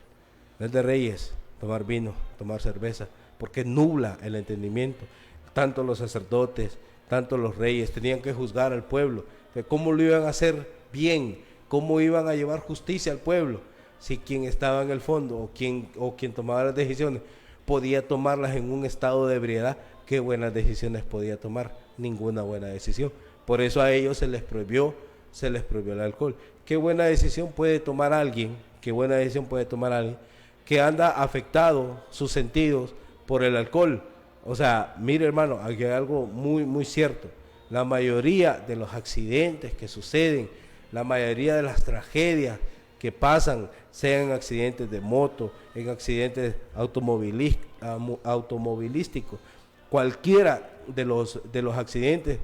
Speaker 5: no es de reyes tomar vino, tomar cerveza, porque nubla el entendimiento. Tanto los sacerdotes, tanto los reyes tenían que juzgar al pueblo, de cómo lo iban a hacer bien, cómo iban a llevar justicia al pueblo, si quien estaba en el fondo o quien tomaba las decisiones podía tomarlas en un estado de ebriedad. ¿Qué buenas decisiones podía tomar? Ninguna buena decisión. Por eso a ellos se les prohibió el alcohol. ¿Qué buena decisión puede tomar alguien? ¿Qué buena decisión puede tomar alguien que anda afectado sus sentidos por el alcohol? O sea, mire hermano, aquí hay algo muy, muy cierto. La mayoría de los accidentes que suceden, la mayoría de las tragedias que pasan, sean accidentes de moto, en accidentes automovilísticos, cualquiera de los accidentes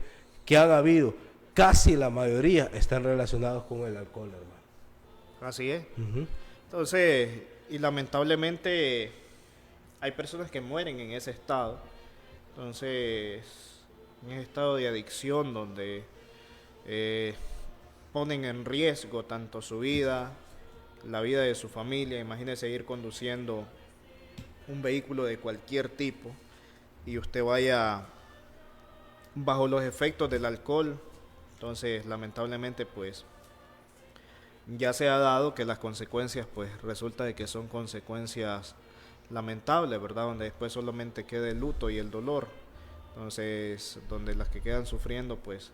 Speaker 5: que han habido, casi la mayoría están relacionados con el alcohol, hermano.
Speaker 4: Así es. Entonces, y lamentablemente hay personas que mueren en ese estado. Entonces, en ese estado de adicción donde ponen en riesgo tanto su vida, la vida de su familia. Imagínese ir conduciendo un vehículo de cualquier tipo y usted vaya bajo los efectos del alcohol. Entonces, lamentablemente, pues ya se ha dado que las consecuencias, pues resulta de que son consecuencias lamentables, ¿verdad? Donde después solamente queda el luto y el dolor. Entonces, donde las que quedan sufriendo, pues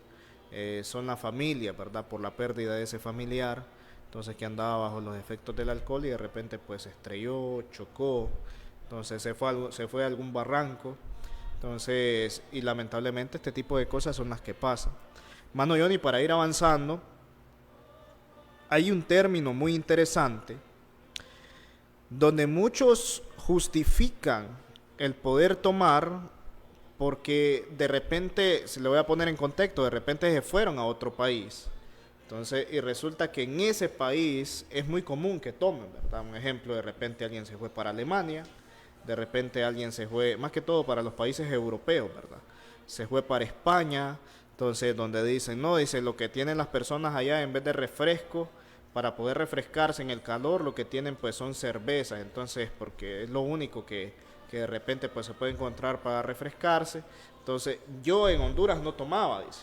Speaker 4: son la familia, ¿verdad? Por la pérdida de ese familiar. Entonces, que andaba bajo los efectos del alcohol y de repente, pues se estrelló, chocó. Entonces, se fue a algún barranco. Entonces, y lamentablemente este tipo de cosas son las que pasan. Mano Johnny, para ir avanzando, hay un término muy interesante donde muchos justifican el poder tomar porque de repente, se le voy a poner en contexto, de repente se fueron a otro país. Entonces, y resulta que en ese país es muy común que tomen, ¿verdad? Un ejemplo, de repente alguien se fue para Alemania, de repente alguien se fue, más que todo para los países europeos, ¿verdad? Se fue para España, entonces donde dicen, no, dice, lo que tienen las personas allá en vez de refresco, para poder refrescarse en el calor, lo que tienen pues son cervezas, entonces, porque es lo único que de repente pues se puede encontrar para refrescarse. Entonces, yo en Honduras no tomaba, dice,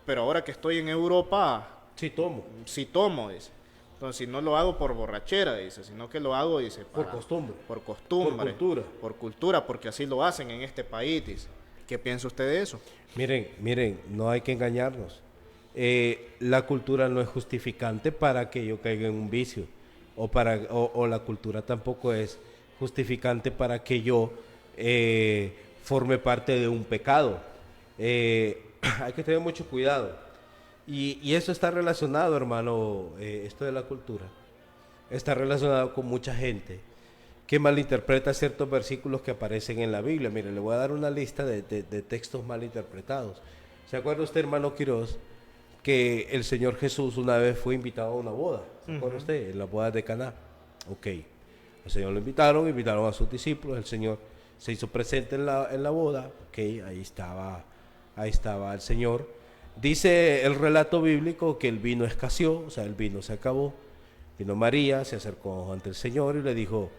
Speaker 4: pero ahora que estoy en Europa,
Speaker 5: sí tomo,
Speaker 4: dice. Entonces, no lo hago por borrachera, dice, sino que lo hago, dice,
Speaker 5: por costumbre.
Speaker 4: Por costumbre.
Speaker 5: Por
Speaker 4: cultura, porque así lo hacen en este país, dice. ¿Qué piensa usted de eso?
Speaker 5: Miren, no hay que engañarnos. La cultura no es justificante para que yo caiga en un vicio, o la cultura tampoco es justificante para que yo forme parte de un pecado. Hay que tener mucho cuidado. Y eso está relacionado, hermano, esto de la cultura, está relacionado con mucha gente que malinterpreta ciertos versículos que aparecen en la Biblia. Mire, le voy a dar una lista de textos malinterpretados. ¿Se acuerda usted, hermano Quiroz, que el Señor Jesús una vez fue invitado a una boda? ¿Se acuerda usted? En la boda de Caná. Ok. El Señor lo invitaron a sus discípulos, el Señor se hizo presente en la boda. Ok, ahí estaba el Señor. Dice el relato bíblico que el vino escaseó, o sea, el vino se acabó. Vino María, se acercó ante el Señor y le dijo,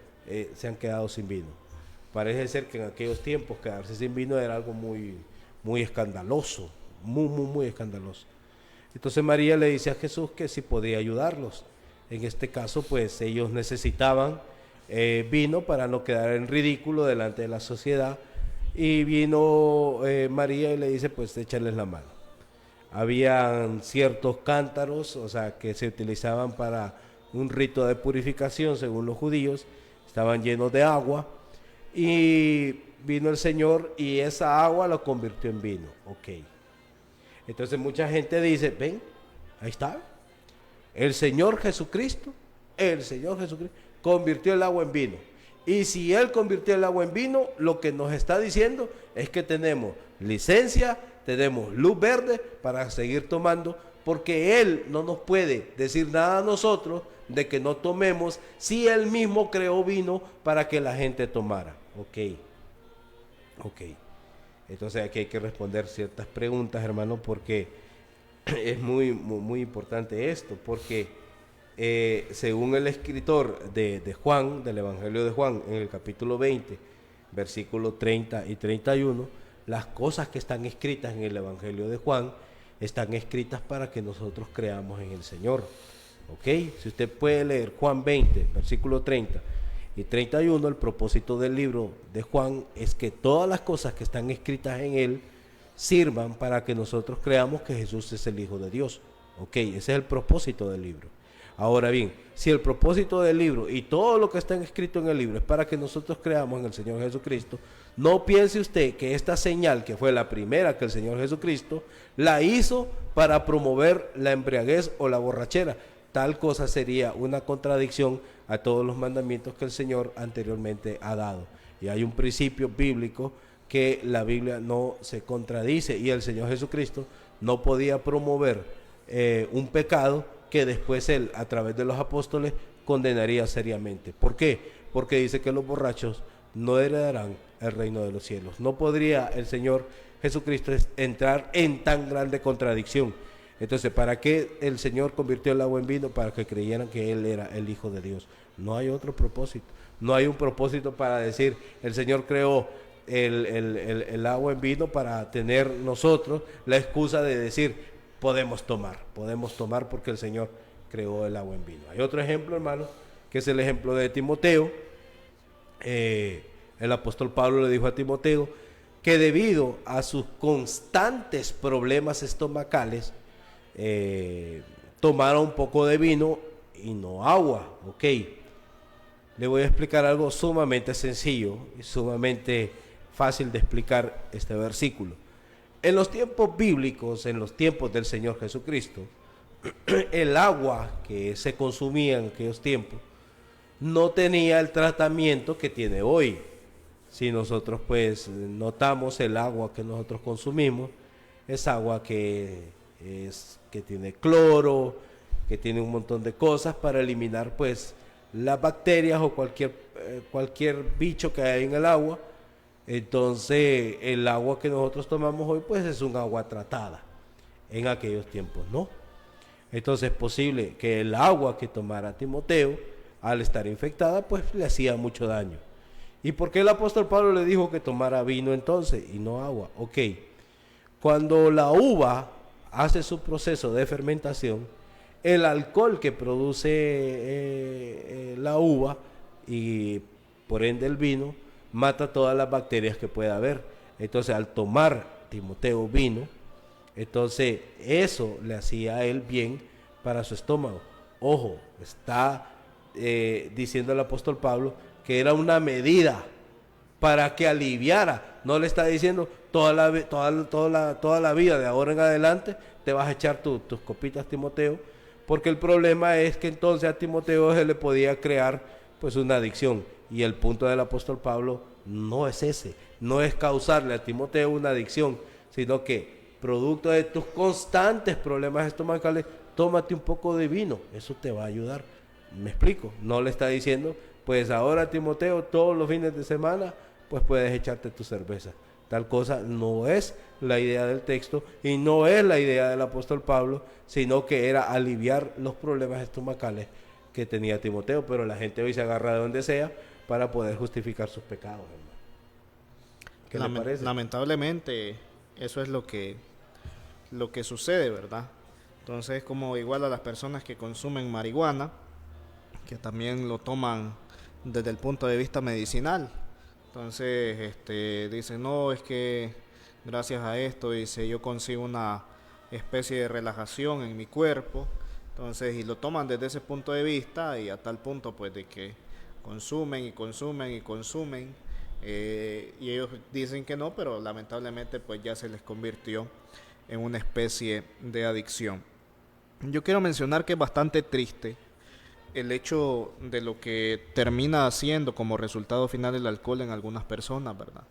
Speaker 5: se han quedado sin vino. Parece ser que en aquellos tiempos quedarse sin vino era algo muy, muy escandaloso, muy escandaloso. Entonces María le dice a Jesús que si podía ayudarlos. En este caso, pues ellos necesitaban vino para no quedar en ridículo delante de la sociedad. Y vino María y le dice, pues échales la mano. Habían ciertos cántaros, o sea, que se utilizaban para un rito de purificación según los judíos, estaban llenos de agua, y vino el Señor y esa agua lo convirtió en vino. Ok. Entonces mucha gente dice, ven, ahí está, el Señor Jesucristo convirtió el agua en vino. Y si Él convirtió el agua en vino, lo que nos está diciendo es que tenemos licencia, tenemos luz verde para seguir tomando, porque Él no nos puede decir nada a nosotros de que no tomemos si Él mismo creó vino para que la gente tomara. Ok. Entonces aquí hay que responder ciertas preguntas, hermano, porque es muy, muy, muy importante esto, porque según el escritor de Juan, del Evangelio de Juan, en el capítulo 20, versículos 30 y 31, las cosas que están escritas en el Evangelio de Juan están escritas para que nosotros creamos en el Señor. ¿Ok? Si usted puede leer Juan 20, versículo 30 y 31, el propósito del libro de Juan es que todas las cosas que están escritas en él sirvan para que nosotros creamos que Jesús es el Hijo de Dios. ¿Ok? Ese es el propósito del libro. Ahora bien, si el propósito del libro y todo lo que está escrito en el libro es para que nosotros creamos en el Señor Jesucristo, no piense usted que esta señal, que fue la primera que el Señor Jesucristo, la hizo para promover la embriaguez o la borrachera. Tal cosa sería una contradicción a todos los mandamientos que el Señor anteriormente ha dado. Y hay un principio bíblico que la Biblia no se contradice, y el Señor Jesucristo no podía promover un pecado que después él, a través de los apóstoles, condenaría seriamente. ¿Por qué? Porque dice que los borrachos no heredarán el reino de los cielos. No podría el Señor Jesucristo entrar en tan grande contradicción. Entonces, ¿para qué el Señor convirtió el agua en vino? Para que creyeran que Él era el Hijo de Dios. No hay otro propósito. No hay un propósito para decir, el Señor creó el agua en vino para tener nosotros la excusa de decir, podemos tomar porque el Señor creó el agua en vino. Hay otro ejemplo, hermano, que es el ejemplo de Timoteo. El apóstol Pablo le dijo a Timoteo que debido a sus constantes problemas estomacales, tomara un poco de vino y no agua. Ok, le voy a explicar algo sumamente sencillo y sumamente fácil de explicar este versículo. En los tiempos bíblicos, en los tiempos del Señor Jesucristo, el agua que se consumía en aquellos tiempos no tenía el tratamiento que tiene hoy. Si nosotros pues notamos el agua que nosotros consumimos, es agua que tiene cloro, que tiene un montón de cosas para eliminar pues las bacterias o cualquier bicho que hay en el agua. Entonces el agua que nosotros tomamos hoy pues es un agua tratada. En aquellos tiempos no. Entonces es posible que el agua que tomara Timoteo, al estar infectada, pues le hacía mucho daño. ¿Y por qué el apóstol Pablo le dijo que tomara vino entonces y no agua? Ok, cuando la uva hace su proceso de fermentación, el alcohol que produce la uva y por ende el vino mata todas las bacterias que pueda haber. Entonces al tomar Timoteo vino, entonces eso le hacía a él bien para su estómago. Ojo, está diciendo el apóstol Pablo que era una medida para que aliviara. No le está diciendo toda la vida de ahora en adelante te vas a echar tus copitas, Timoteo, porque el problema es que entonces a Timoteo se le podía crear pues una adicción. Y el punto del apóstol Pablo no es ese, no es causarle a Timoteo una adicción, sino que producto de tus constantes problemas estomacales, tómate un poco de vino, eso te va a ayudar. ¿Me explico? No le está diciendo, pues ahora Timoteo, todos los fines de semana, pues puedes echarte tu cerveza. Tal cosa no es la idea del texto y no es la idea del apóstol Pablo, sino que era aliviar los problemas estomacales que tenía Timoteo. Pero la gente hoy se agarra de donde sea para poder justificar sus pecados, hermano. ¿Qué le parece?
Speaker 4: Lamentablemente eso es lo que sucede, ¿verdad? Entonces, como igual a las personas que consumen marihuana, que también lo toman desde el punto de vista medicinal. Entonces, dicen, no, es que gracias a esto, dice, yo consigo una especie de relajación en mi cuerpo. Entonces, y lo toman desde ese punto de vista y a tal punto, pues, de que consumen y consumen y consumen. Y ellos dicen que no, pero lamentablemente, pues, ya se les convirtió en una especie de adicción. Yo quiero mencionar que es bastante triste el hecho de lo que termina haciendo como resultado final el alcohol en algunas personas, ¿verdad?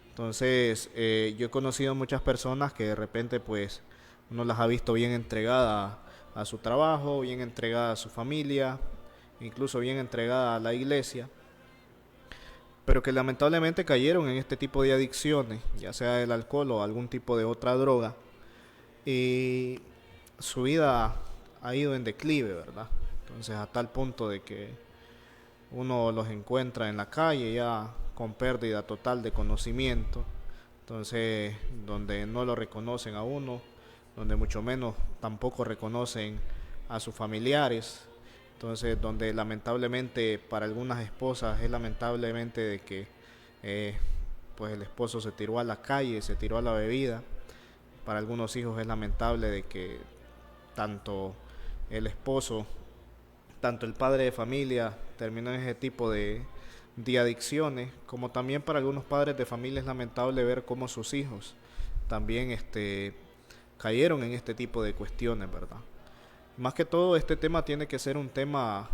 Speaker 4: Entonces, yo he conocido muchas personas que de repente, pues, uno las ha visto bien entregadas a su trabajo, bien entregadas a su familia, incluso bien entregadas a la iglesia, pero que lamentablemente cayeron en este tipo de adicciones, ya sea el alcohol o algún tipo de otra droga, y su vida ha ido en declive, ¿verdad? Entonces, a tal punto de que uno los encuentra en la calle ya con pérdida total de conocimiento, entonces donde no lo reconocen a uno, donde mucho menos tampoco reconocen a sus familiares, entonces donde lamentablemente para algunas esposas es lamentablemente de que pues el esposo se tiró a la calle, se tiró a la bebida. Para algunos hijos es lamentable de que tanto el esposo, tanto el padre de familia terminó en ese tipo de adicciones, como también para algunos padres de familia es lamentable ver cómo sus hijos también cayeron en este tipo de cuestiones, ¿verdad? Más que todo, este tema tiene que ser un tema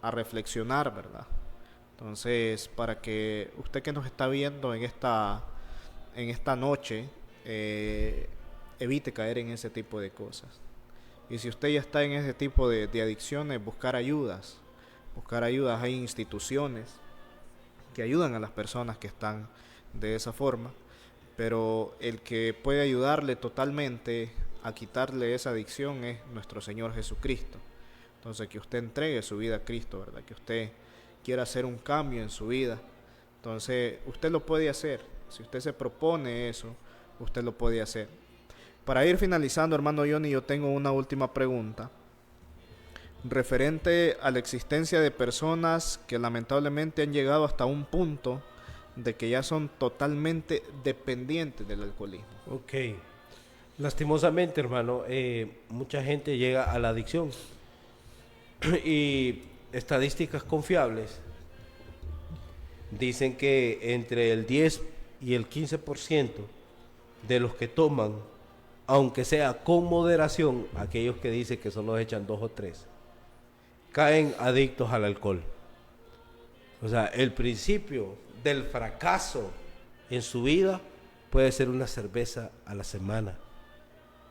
Speaker 4: a reflexionar, ¿verdad? Entonces, para que usted que nos está viendo en esta noche, evite caer en ese tipo de cosas. Y si usted ya está en ese tipo de adicciones, buscar ayudas. Hay instituciones que ayudan a las personas que están de esa forma, pero el que puede ayudarle totalmente a quitarle esa adicción es nuestro Señor Jesucristo. Entonces, que usted entregue su vida a Cristo, ¿verdad? Que usted quiera hacer un cambio en su vida. Entonces, usted lo puede hacer. Si usted se propone eso, usted lo puede hacer. Para ir finalizando, hermano Johnny, yo tengo una última pregunta referente a la existencia de personas que lamentablemente han llegado hasta un punto de que ya son totalmente dependientes del alcoholismo.
Speaker 5: Ok. Lastimosamente, hermano, mucha gente llega a la adicción y estadísticas confiables dicen que entre el 10 y el 15% de los que toman, aunque sea con moderación, aquellos que dicen que solo echan 2 o 3, caen adictos al alcohol. O sea, el principio del fracaso en su vida puede ser una cerveza a la semana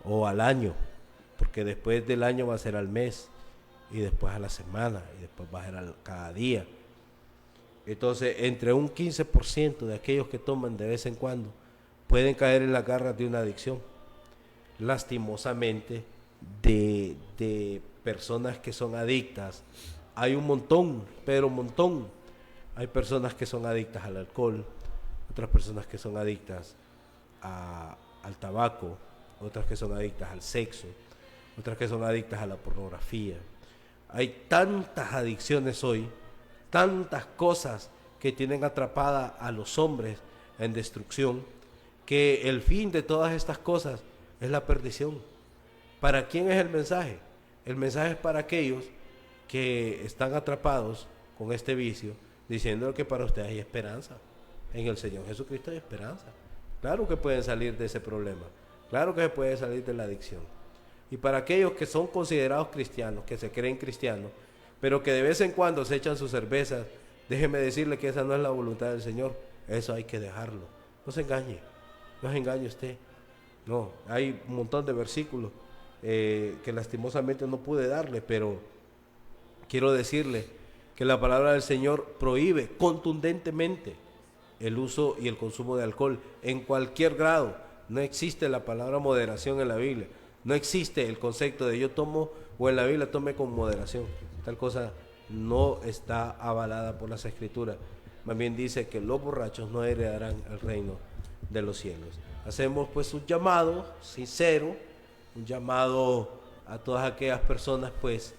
Speaker 5: o al año, porque después del año va a ser al mes, y después a la semana, y después va a ser cada día. Entonces, entre un 15% de aquellos que toman de vez en cuando pueden caer en las garras de una adicción. Lastimosamente, de personas que son adictas, hay un montón, pero un montón. Hay personas que son adictas al alcohol, otras personas que son adictas al tabaco, otras que son adictas al sexo, otras que son adictas a la pornografía. Hay tantas adicciones hoy, tantas cosas que tienen atrapada a los hombres en destrucción, que el fin de todas estas cosas es la perdición. ¿Para quién es el mensaje? El mensaje es para aquellos que están atrapados con este vicio, diciendo que para ustedes hay esperanza. En el Señor Jesucristo hay esperanza. Claro que pueden salir de ese problema. Claro que se puede salir de la adicción. Y para aquellos que son considerados cristianos, que se creen cristianos, pero que de vez en cuando se echan sus cervezas, déjeme decirle que esa no es la voluntad del Señor. Eso hay que dejarlo. No se engañe. No se engañe usted. No, hay un montón de versículos que lastimosamente no pude darle, pero quiero decirle que la palabra del Señor prohíbe contundentemente el uso y el consumo de alcohol en cualquier grado. No existe la palabra moderación en la Biblia. No existe el concepto de yo tomo, o en la Biblia tome con moderación. Tal cosa no está avalada por las Escrituras. Más bien dice que los borrachos no heredarán el reino de los cielos. Hacemos pues un llamado sincero, un llamado a todas aquellas personas pues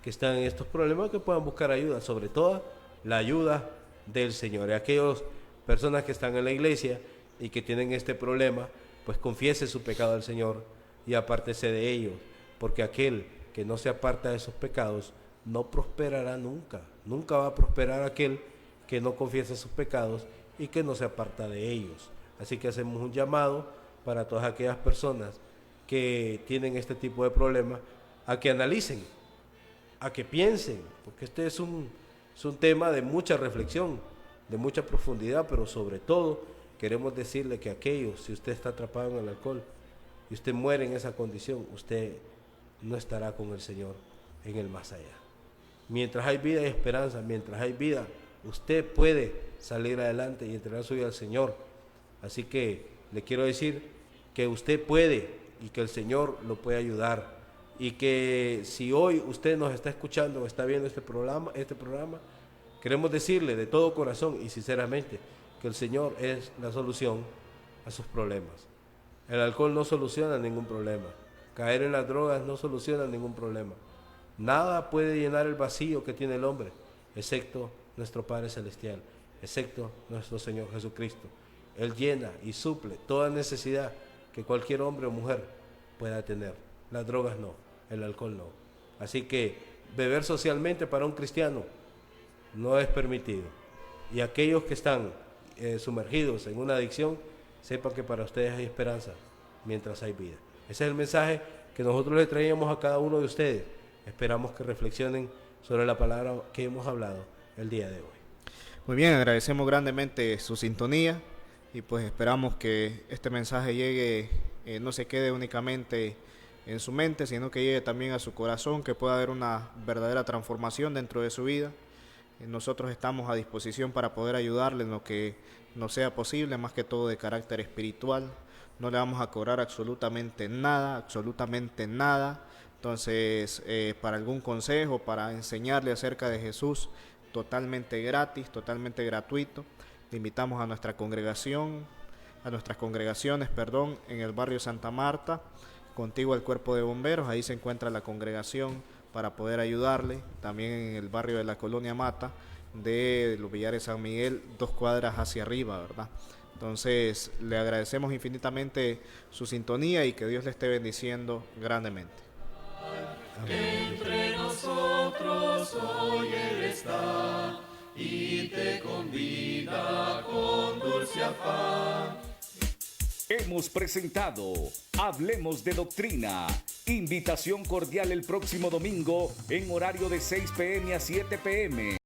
Speaker 5: que están en estos problemas, que puedan buscar ayuda, sobre todo la ayuda del Señor. Y aquellas personas que están en la iglesia y que tienen este problema, pues confiese su pecado al Señor y apártese de ellos, porque aquel que no se aparta de sus pecados no prosperará nunca. Nunca va a prosperar aquel que no confiesa sus pecados y que no se aparta de ellos. Así que hacemos un llamado para todas aquellas personas que tienen este tipo de problemas a que analicen, a que piensen, porque este es un tema de mucha reflexión, de mucha profundidad, pero sobre todo queremos decirle que aquellos, si usted está atrapado en el alcohol y usted muere en esa condición, usted no estará con el Señor en el más allá. Mientras hay vida y esperanza, mientras hay vida, usted puede salir adelante y entregar su vida al Señor. Así que le quiero decir que usted puede y que el Señor lo puede ayudar y que si hoy usted nos está escuchando o está viendo este programa, queremos decirle de todo corazón y sinceramente que el Señor es la solución a sus problemas. El alcohol no soluciona ningún problema. Caer en las drogas no soluciona ningún problema. Nada puede llenar el vacío que tiene el hombre, excepto nuestro Padre Celestial, excepto nuestro Señor Jesucristo. Él llena y suple toda necesidad que cualquier hombre o mujer pueda tener. Las drogas no, el alcohol no. Así que beber socialmente para un cristiano no es permitido. Y aquellos que están sumergidos en una adicción, sepan que para ustedes hay esperanza mientras hay vida. Ese es el mensaje que nosotros le traíamos a cada uno de ustedes. Esperamos que reflexionen sobre la palabra que hemos hablado el día de hoy.
Speaker 4: Muy bien, agradecemos grandemente su sintonía y pues esperamos que este mensaje llegue, no se quede únicamente en su mente, sino que llegue también a su corazón, que pueda haber una verdadera transformación dentro de su vida. Nosotros estamos a disposición para poder ayudarle en lo que nos sea posible, más que todo de carácter espiritual. No le vamos a cobrar absolutamente nada. Entonces, para algún consejo, para enseñarle acerca de Jesús, totalmente gratis, totalmente gratuito, le invitamos a nuestra congregación, a nuestras congregaciones, en el barrio Santa Marta, contiguo al Cuerpo de Bomberos. Ahí se encuentra la congregación para poder ayudarle. También en el barrio de la Colonia Mata, de los Villares San Miguel, 2 cuadras hacia arriba, ¿verdad? Entonces, le agradecemos infinitamente su sintonía y que Dios le esté bendiciendo grandemente.
Speaker 3: Entre nosotros hoy Él está y te convida con dulce afán.
Speaker 2: Hemos presentado Hablemos de Doctrina. Invitación cordial el próximo domingo en horario de 6 p.m. a 7 p.m.